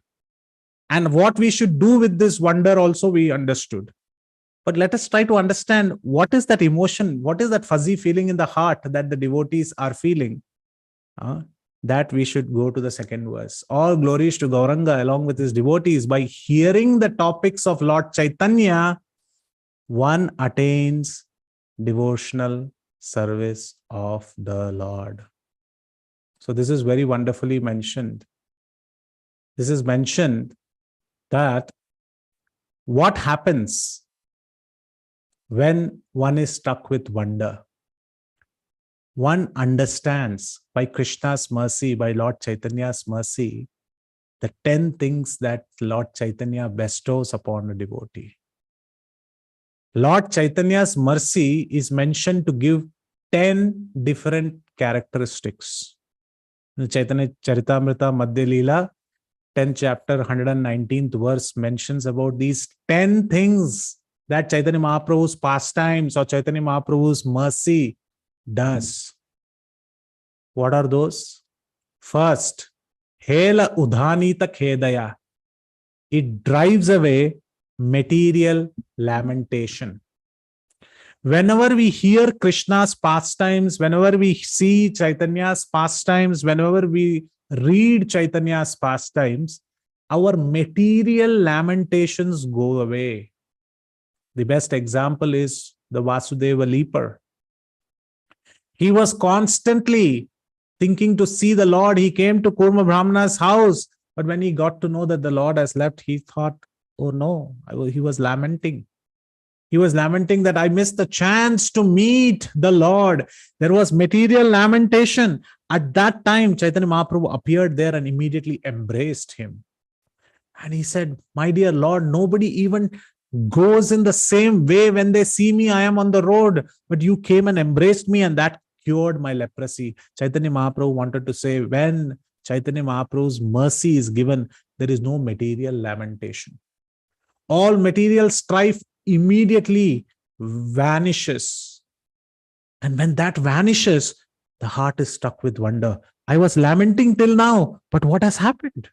And what we should do with this wonder also we understood. But let us try to understand what is that emotion, what is that fuzzy feeling in the heart that the devotees are feeling. That we should go to the second verse. All glories to Gauranga along with his devotees. By hearing the topics of Lord Chaitanya, one attains devotional service of the Lord. So this is very wonderfully mentioned. This is mentioned that what happens when one is struck with wonder. One understands by Krishna's mercy, by Lord Chaitanya's mercy, the 10 things that Lord Chaitanya bestows upon a devotee. Lord Chaitanya's mercy is mentioned to give 10 different characteristics. Chaitanya Charitamrita Madhya Leela, 10th chapter, 119th verse mentions about these 10 things that Chaitanya Mahaprabhu's pastimes or Chaitanya Mahaprabhu's mercy does. What are those? First, Hela Udhanita Khedaya. It drives away material lamentation. Whenever we hear Krishna's pastimes, whenever we see Chaitanya's pastimes, whenever we read Chaitanya's pastimes, our material lamentations go away. The best example is the Vasudeva leper. He was constantly thinking to see the Lord. He came to Kurma Brahmana's house, but when he got to know that the Lord has left, he thought, oh no, he was lamenting. He was lamenting that I missed the chance to meet the Lord. There was material lamentation. At that time, Chaitanya Mahaprabhu appeared there and immediately embraced him. And he said, my dear Lord, nobody even goes in the same way when they see me. I am on the road, but you came and embraced me, and that cured my leprosy. Chaitanya Mahaprabhu wanted to say, when Chaitanya Mahaprabhu's mercy is given, there is no material lamentation. All material strife immediately vanishes. And when that vanishes, the heart is struck with wonder. I was lamenting till now, but what has happened?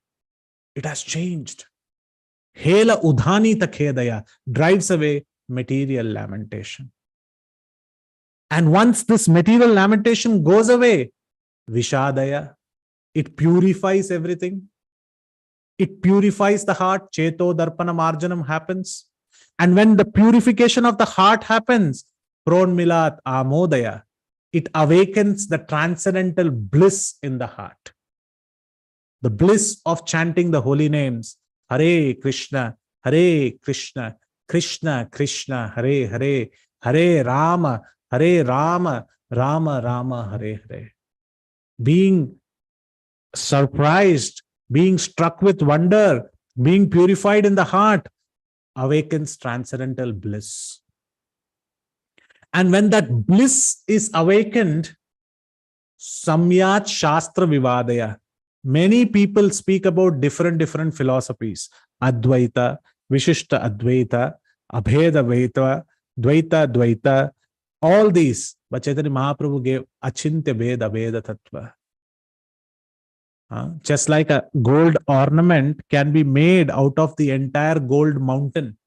It has changed. Hela udhani takhedaya drives away material lamentation. And once this material lamentation goes away, vishadaya, it purifies everything. It purifies the heart. Cheto darpana marjanam happens. And when the purification of the heart happens, pronmilat amodaya, it awakens the transcendental bliss in the heart. The bliss of chanting the holy names. Hare Krishna, Krishna Krishna, Hare Hare, Hare Rama, Rama Rama, Hare Hare. Being surprised, being struck with wonder, being purified in the heart, awakens transcendental bliss. And when that bliss is awakened, Samyat Shastra Vivadaya. Many people speak about different philosophies. Advaita, Vishishta Advaita, Abheda Vaita, Dvaita Dvaita, all these. But Chaitanya Mahaprabhu gave Achintya Veda Veda Tattva. Just like a gold ornament can be made out of the entire gold mountain.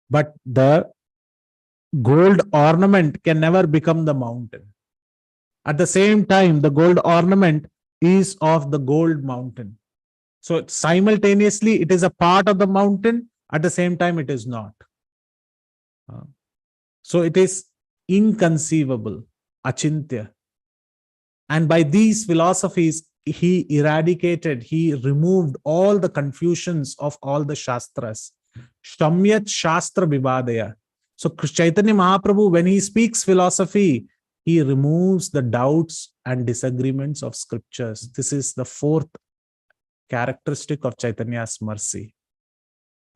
But the gold ornament can never become the mountain. At the same time, the gold ornament is of the gold mountain. So simultaneously, it is a part of the mountain. At the same time, it is not. So it is inconceivable, achintya. And by these philosophies, he removed all the confusions of all the Shastras. Shamyat Shastra Vivadaya. So Chaitanya Mahaprabhu, when he speaks philosophy, he removes the doubts and disagreements of scriptures. This is the fourth characteristic of Chaitanya's mercy.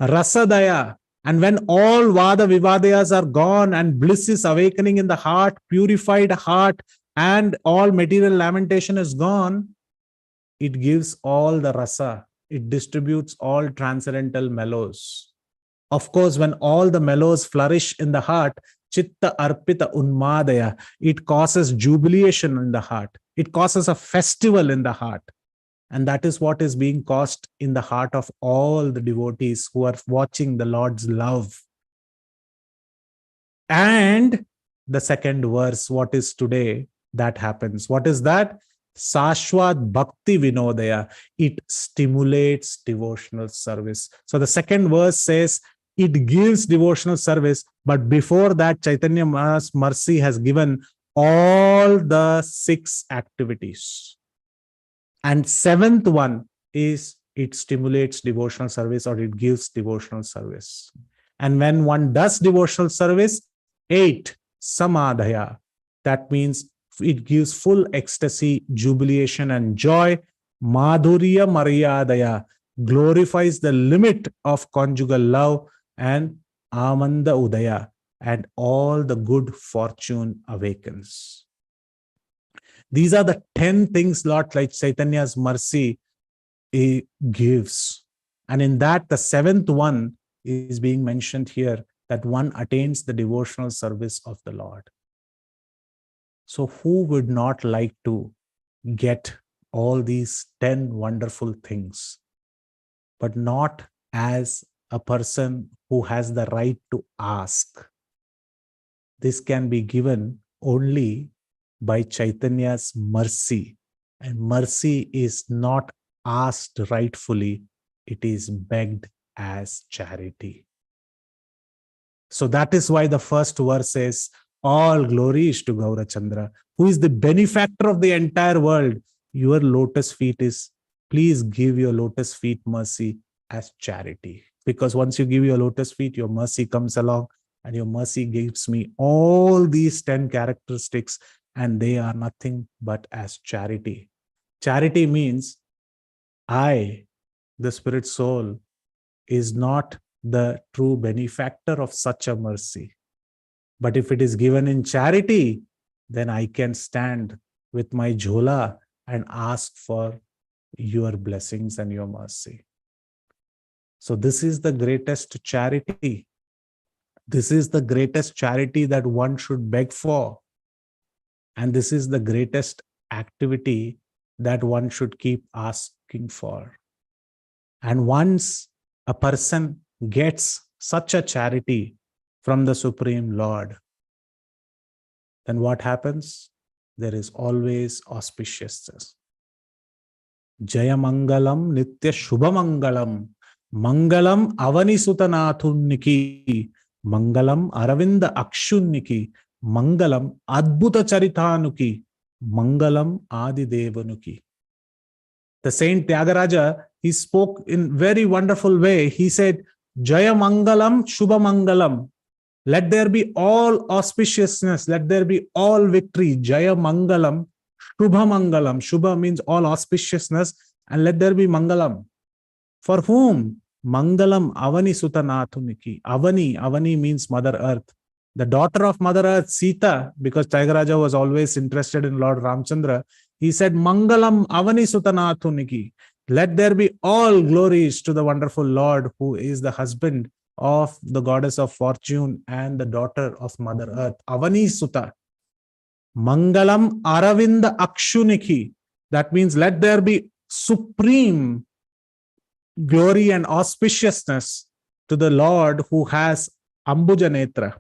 Rasadaya. And when all Vada Vivadayas are gone and bliss is awakening in the heart, purified heart, and all material lamentation is gone, it gives all the rasa. It distributes all transcendental mellows. Of course, when all the mellows flourish in the heart, chitta arpita unmadaya, it causes jubilation in the heart. It causes a festival in the heart. And that is what is being caused in the heart of all the devotees who are watching the Lord's love. And the second verse, what is today, that happens. What is that? Sashwat Bhakti Vinodaya. It stimulates devotional service. So the second verse says, it gives devotional service, but before that, Chaitanya Maha's mercy has given all the 6 activities. And 7th one is it stimulates devotional service, or it gives devotional service. And when one does devotional service, 8, samadhaya. That means it gives full ecstasy, jubilation, and joy. Madhurya maryadaya, glorifies the limit of conjugal love, and amanda udaya, and all the good fortune awakens. These are the 10 things Lord Chaitanya's mercy gives. And in that, the 7th one is being mentioned here, that one attains the devotional service of the Lord. So who would not like to get all these 10 wonderful things, but not as a person who has the right to ask? This can be given only by Chaitanya's mercy. And mercy is not asked rightfully, it is begged as charity. So that is why the first verse says, all glory is to Gaurachandra, who is the benefactor of the entire world. Your lotus feet is, please give your lotus feet mercy as charity. Because once you give your lotus feet, your mercy comes along, and your mercy gives me all these 10 characteristics, and they are nothing but as charity. Charity means I, the spirit soul, is not the true benefactor of such a mercy. But if it is given in charity, then I can stand with my jhola and ask for your blessings and your mercy. So this is the greatest charity. This is the greatest charity that one should beg for. And this is the greatest activity that one should keep asking for. And once a person gets such a charity from the Supreme Lord, then what happens? There is always auspiciousness. Jaya Mangalam Nitya Shubhamangalam Mangalam Avanisutanathuniki Mangalam Aravinda Akshunniki Mangalam Adbhuta Charitanuki Mangalam Adidevanuki. The Saint Tyagaraja, he spoke in very wonderful way. He said, Jaya Mangalam Shubha Mangalam. Let there be all auspiciousness. Let there be all victory. Jaya Mangalam Shubha Mangalam. Shubha means all auspiciousness. And let there be Mangalam. For whom? Mangalam Avani Sutanathumiki. Avani means Mother Earth. The daughter of Mother Earth, Sita, because Tyagaraja was always interested in Lord Ramchandra, he said, Mangalam Avani Sutanathuniki. Let there be all glories to the wonderful Lord, who is the husband of the goddess of fortune and the daughter of Mother Earth. Avani Suta. Mangalam Aravinda Akshuniki. That means let there be supreme glory and auspiciousness to the Lord who has Ambuja Netra.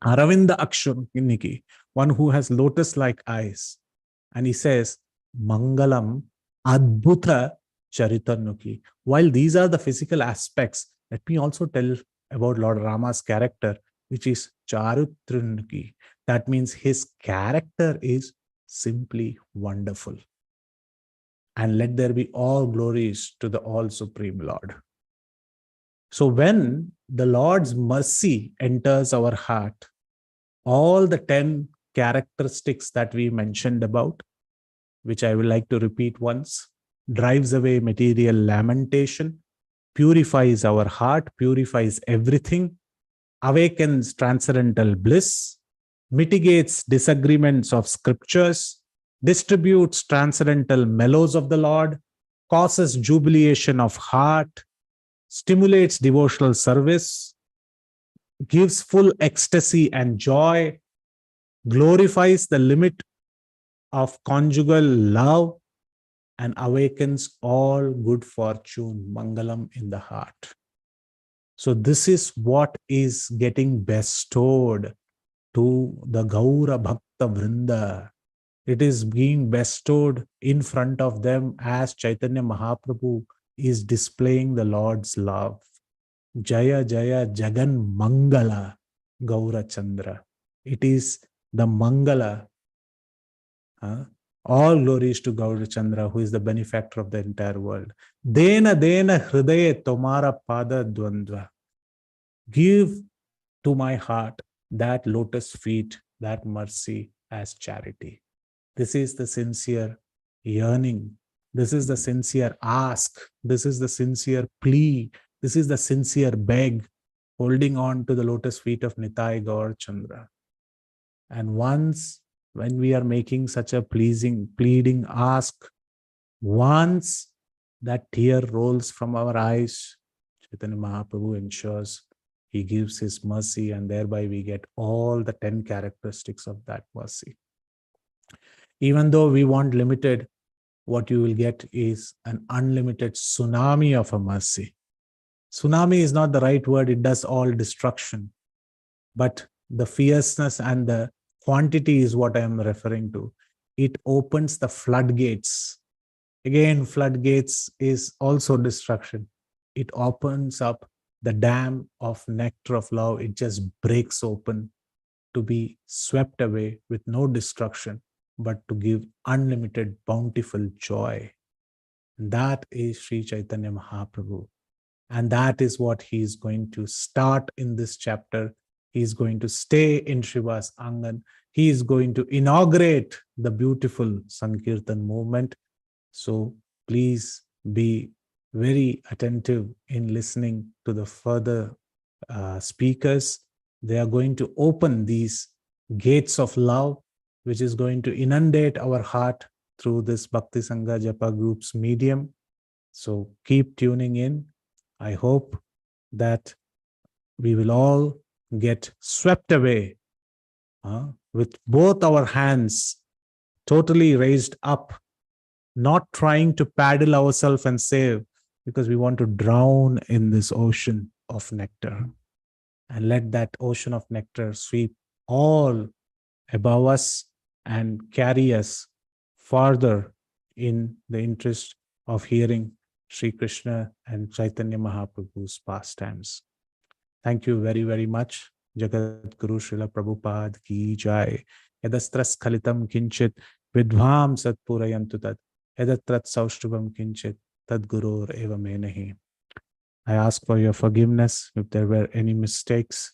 Aravinda Akshuniki, one who has lotus-like eyes. And he says, Mangalam Adbhuta Charitanuki. While these are the physical aspects, let me also tell about Lord Rama's character, which is Charutrinuki. That means his character is simply wonderful. And let there be all glories to the all supreme Lord. So when the Lord's mercy enters our heart, all the 10 characteristics that we mentioned about, which I will like to repeat once, drives away material lamentation, purifies our heart, purifies everything, awakens transcendental bliss, mitigates disagreements of scriptures, distributes transcendental mellows of the Lord, causes jubilation of heart, stimulates devotional service, gives full ecstasy and joy, glorifies the limit of conjugal love, and awakens all good fortune, Mangalam, in the heart. So this is what is getting bestowed to the Gaura Bhakta Vrinda. It is being bestowed in front of them as Chaitanya Mahaprabhu is displaying the Lord's love. Jaya Jaya Jagan Mangala Gaura Chandra. It is the Mangala. All glories to Gaura Chandra, who is the benefactor of the entire world. Dena Dena Hridaye Tomara Pada Dvandva. Give to my heart that lotus feet, that mercy as charity. This is the sincere yearning. This is the sincere ask. This is the sincere plea. This is the sincere beg, holding on to the lotus feet of Nitai Gaur Chandra. And once, when we are making such a pleading ask, once that tear rolls from our eyes, Chaitanya Mahaprabhu ensures he gives his mercy, and thereby we get all the 10 characteristics of that mercy. Even though we want limited, what you will get is an unlimited tsunami of a mercy. Tsunami is not the right word, it does all destruction. But the fierceness and the quantity is what I am referring to. It opens the floodgates. Again, floodgates is also destruction. It opens up the dam of nectar of love. It just breaks open to be swept away with no destruction, but to give unlimited, bountiful joy. That is Sri Chaitanya Mahaprabhu. And that is what he is going to start in this chapter. He is going to stay in Shiva's Angan. He is going to inaugurate the beautiful Sankirtan movement. So please be very attentive in listening to the further speakers. They are going to open these gates of love, which is going to inundate our heart through this Bhakti Sangha Japa group's medium. So keep tuning in. I hope that we will all get swept away with both our hands totally raised up, not trying to paddle ourselves and save, because we want to drown in this ocean of nectar. And let that ocean of nectar sweep all above us and carry us farther in the interest of hearing Sri Krishna and Chaitanya Mahaprabhu's pastimes. Thank you very, very much. Jagat Guru Srila Prabhupada ki jai. Yadastras khalitam kinchit vidhvam satpurayantu tad. Yadatrat saushtubam kinchit tad gurur eva me nahi. I ask for your forgiveness if there were any mistakes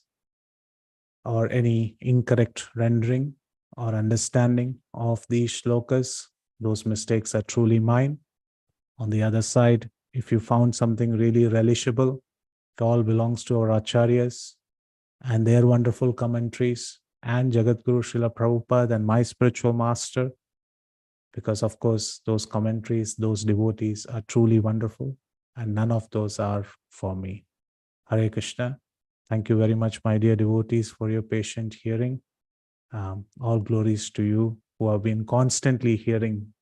or any incorrect rendering or understanding of these shlokas. Those mistakes are truly mine. On the other side, if you found something really relishable, it all belongs to our acharyas and their wonderful commentaries and Jagadguru Srila Prabhupada and my spiritual master, because of course those commentaries, those devotees are truly wonderful and none of those are for me. Hare Krishna. Thank you very much, my dear devotees, for your patient hearing. All glories to you who have been constantly hearing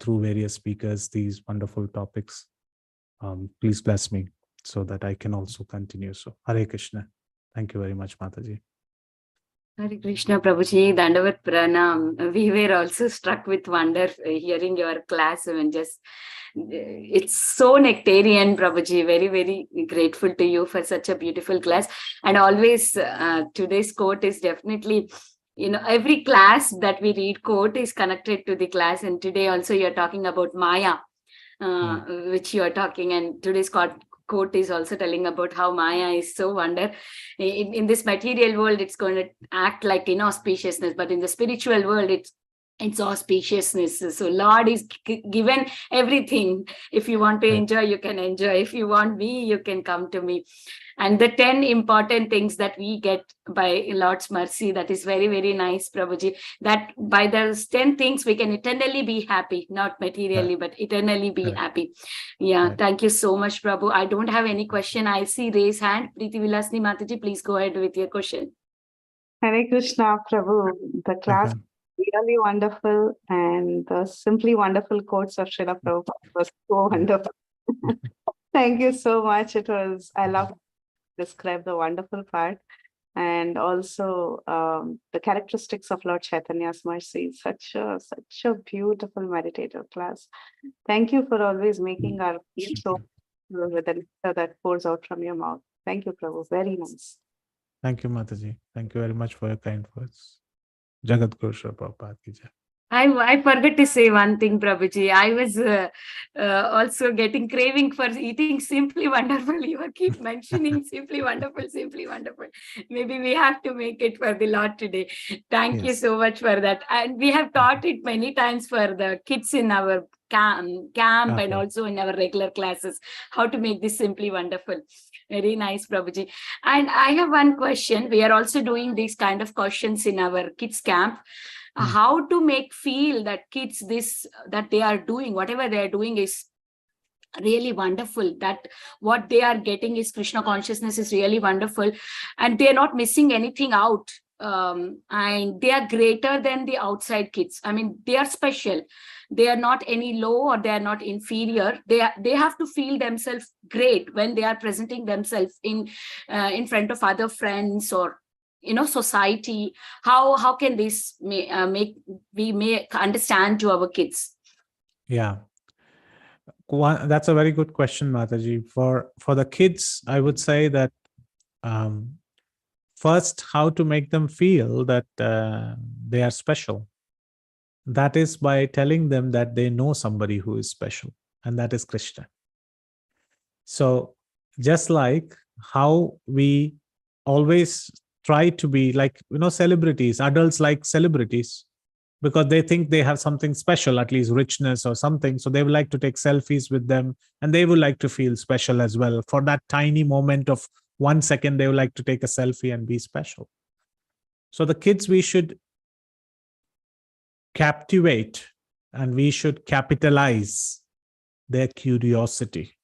through various speakers these wonderful topics. Please bless me so that I can also continue. So Hare Krishna. Thank you very much, Mataji. Hare Krishna, Prabhuji, Dandavat Pranam. We were also struck with wonder hearing your class. I mean, just it's so nectarian, Prabhuji. Very, very grateful to you for such a beautiful class. And always today's quote is definitely, every class that we read quote is connected to the class. And today also you're talking about Maya, which you are talking. And today's quote is also telling about how Maya is so wonder. In this material world, it's going to act like inauspiciousness, but in the spiritual world, it's auspiciousness. So Lord is given everything. If you want to enjoy, you can enjoy. If you want me, you can come to me. And the 10 important things that we get by Lord's mercy, that is very, very nice, Prabhuji. That by those 10 things, we can eternally be happy, not materially, but eternally be happy. Yeah, thank you so much, Prabhu. I don't have any question. I see raise hand. Preeti Vilasni Mataji, please go ahead with your question. Hare Krishna, Prabhu. The class was really wonderful, and the simply wonderful quotes of Srila Prabhupada was so wonderful. Thank you so much. I love to describe the wonderful part, and also the characteristics of Lord Chaitanya's mercy. Such a beautiful meditative class. Thank you for always making our feet so with the nectar that pours out from your mouth. Thank you, Prabhu. Very nice. Thank you, Mataji. Thank you very much for your kind words. Jagat Guru Srila Prabhupada ki jai. I forgot to say one thing, Prabhuji. I was also getting craving for eating Simply Wonderful. You keep mentioning Simply Wonderful, Simply Wonderful. Maybe we have to make it for the Lord today. Thank you so much for that. And we have taught it many times for the kids in our camp and also in our regular classes, how to make this Simply Wonderful. Very nice, Prabhuji. And I have one question. We are also doing these kind of questions in our kids camp. How to make feel that kids that they are doing, whatever they are doing is really wonderful, that what they are getting is Krishna consciousness is really wonderful, and they are not missing anything out, and they are greater than the outside kids. I mean, they are special. They are not any low or they are not inferior. They have to feel themselves great when they are presenting themselves in front of other friends or society. How can this make understand to our kids? Yeah, that's a very good question, Mataji. For the kids, I would say that first, how to make them feel that they are special. That is by telling them that they know somebody who is special, and that is Krishna. So Just like how we always try to be like, celebrities. Adults like celebrities because they think they have something special, at least richness or something. So they would like to take selfies with them, and they would like to feel special as well. For that tiny moment of 1 second, they would like to take a selfie and be special. So the kids, we should captivate and we should capitalize their curiosity.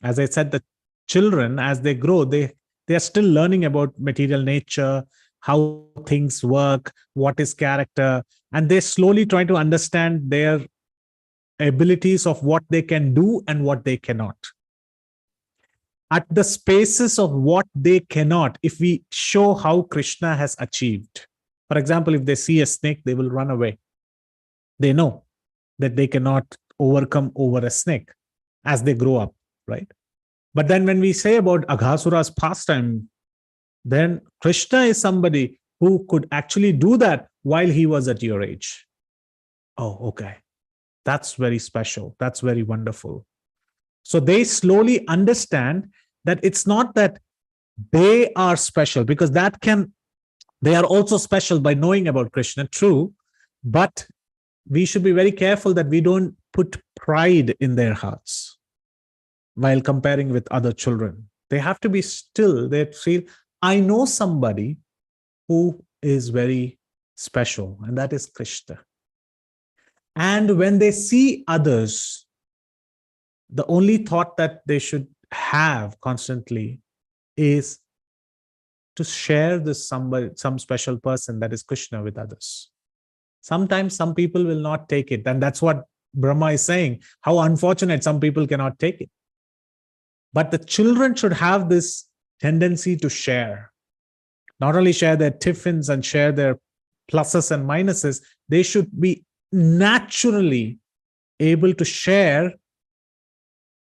As I said, the children, as they grow, they are still learning about material nature, how things work, what is character, and they slowly try to understand their abilities of what they can do and what they cannot. At the spaces of what they cannot, if we show how Krishna has achieved, for example, if they see a snake, they will run away. They know that they cannot overcome over a snake as they grow up, right? But then when we say about Aghasura's pastime, then Krishna is somebody who could actually do that while he was at your age. Oh, okay. That's very special. That's very wonderful. So they slowly understand that it's not that they are special, because they are also special by knowing about Krishna, true, but we should be very careful that we don't put pride in their hearts while comparing with other children. They have to be still. They feel, I know somebody who is very special, and that is Krishna. And when they see others, the only thought that they should have constantly is to share this some special person, that is Krishna, with others. Sometimes some people will not take it, and that's what Brahma is saying. How unfortunate some people cannot take it. But the children should have this tendency to share. Not only share their tiffins and share their pluses and minuses, they should be naturally able to share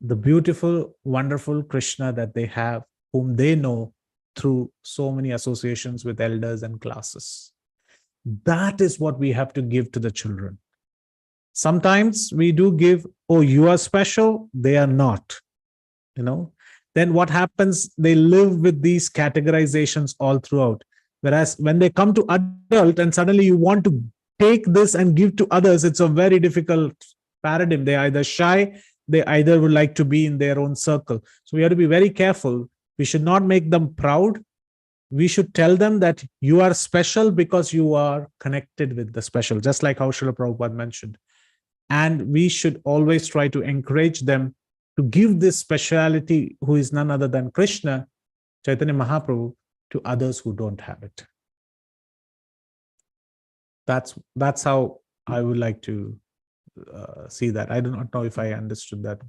the beautiful, wonderful Krishna that they have, whom they know through so many associations with elders and classes. That is what we have to give to the children. Sometimes we do give, oh, you are special, they are not. Then what happens? They live with these categorizations all throughout. Whereas when they come to adult and suddenly you want to take this and give to others, it's a very difficult paradigm. They are either shy, they either would like to be in their own circle. So we have to be very careful. We should not make them proud. We should tell them that you are special because you are connected with the special, just like how Srila Prabhupada mentioned. And we should always try to encourage them to give this speciality, who is none other than Krishna, Chaitanya Mahaprabhu, to others who don't have it. That's how I would like to see that. I do not know if I understood that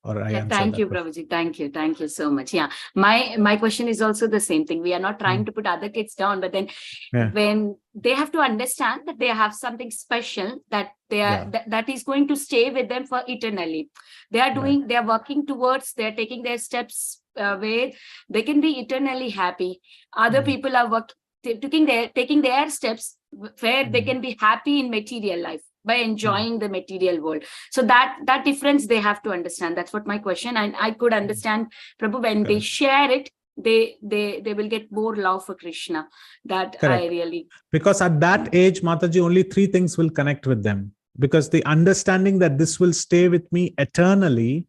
or I answered Thank that you, question. Prabhuji. Thank you so much. Yeah, my question is also the same thing. We are not trying to put other kids down, but then when they have to understand that they have something special that they are that is going to stay with them for eternally. They are doing, they are working towards, they are taking their steps where they can be eternally happy. Other people are taking their steps where they can be happy in material life by enjoying the material world. So that difference they have to understand. That's what my question. And I could understand, Prabhu, when they share it, they will get more love for Krishna. That Correct. I really... Because at that age, Mataji, only 3 things will connect with them. Because the understanding that this will stay with me eternally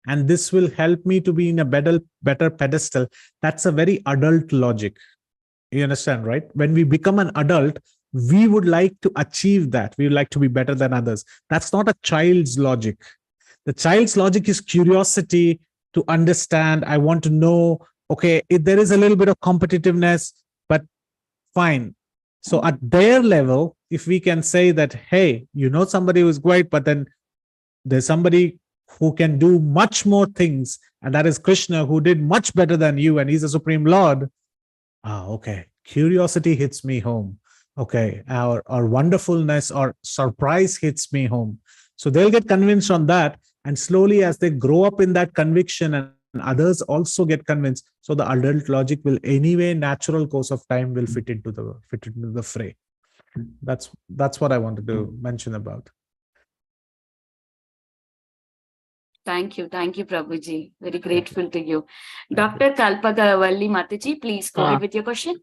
and this will help me to be in a better pedestal, that's a very adult logic. You understand, right? When we become an adult, we would like to achieve that. We would like to be better than others. That's not a child's logic. The child's logic is curiosity, to understand. I want to know, okay, if there is a little bit of competitiveness, but fine. So at their level, if we can say that, hey, somebody who is great, but then there's somebody who can do much more things, and that is Krishna, who did much better than you, and he's a Supreme Lord. Okay. Curiosity hits me home. Okay. Our wonderfulness or surprise hits me home. So they'll get convinced on that. And slowly, as they grow up in that conviction and others also get convinced, so the adult logic will anyway, natural course of time will fit into the fray. That's what I wanted to mention about. Thank you, Prabhuji. Very grateful to you. Dr. Kalpagavalli Mataji, please go ahead with your question.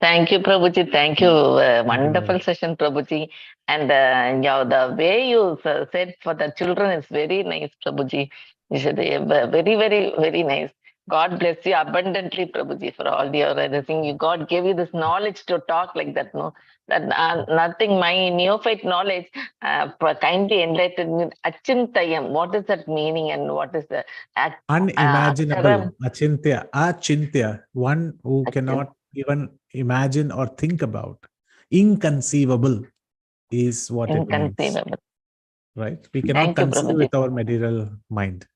Thank you, Prabhuji. Thank you. Wonderful you. session, Prabhuji. And the way you said for the children is very nice, Prabhuji. You said very, very, very nice. God bless you abundantly, Prabhuji, for all your everything. God gave you this knowledge to talk like that, no? That nothing, my neophyte knowledge, kindly enlightened me. Achintayam, what is that meaning and what is the Unimaginable, achintya, one who cannot even imagine or think about. Inconceivable is what it means. inconceivable. Right? We cannot Thank you, conceive Prabhuji. with our material mind.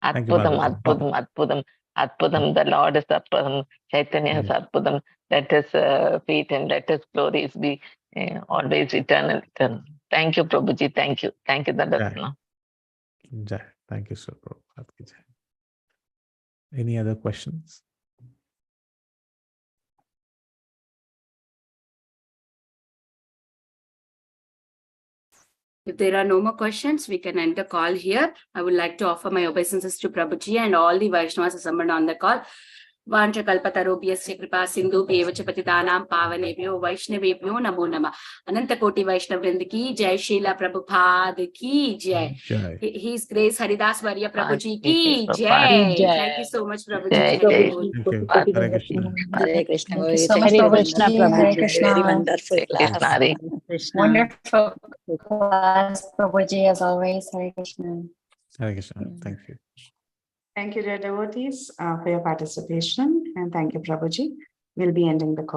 Thank you, Adbudam, Mataji. Adbudam, Adbudam, Adbudam. The Lord is Adbudam. Caitanya is Adbudam. Let his feet and let his glories be always eternal. Thank you, Prabhuji. Thank you. Thank you, Dadatna. Jai. Thank you, Sir Prabhupada ki jai. Any other questions? If there are no more questions, we can end the call here. I would like to offer my obeisances to Prabhuji and all the Vaishnavas assembled on the call. Vancha kalpatarubhyasya kripa sindhu bhyevacha patitanam pavanebhyo Vaishnavebhyo namo namah. Ananta Koti Vaishnav Vrind ki jai, Srila Prabhupada ki jai. Jai. His Grace Haridas Varya Prabhuji ki Prabhupada. jai. Jai. Thank you so much, Prabhuji. Jai, Thank jai. you. Thank you. Hare Hare Krishna. Hare Krishna. Thank you so much, Very Krishna. wonderful, Hare Prabhuji. Krishna. Very wonderful Hare class. Krishna, Hare Krishna. Wonderful class, Prabhuji, as always. Hare Krishna. Hare Krishna. Thank you. Thank you, dear devotees, for your participation. And thank you, Prabhuji. We'll be ending the call.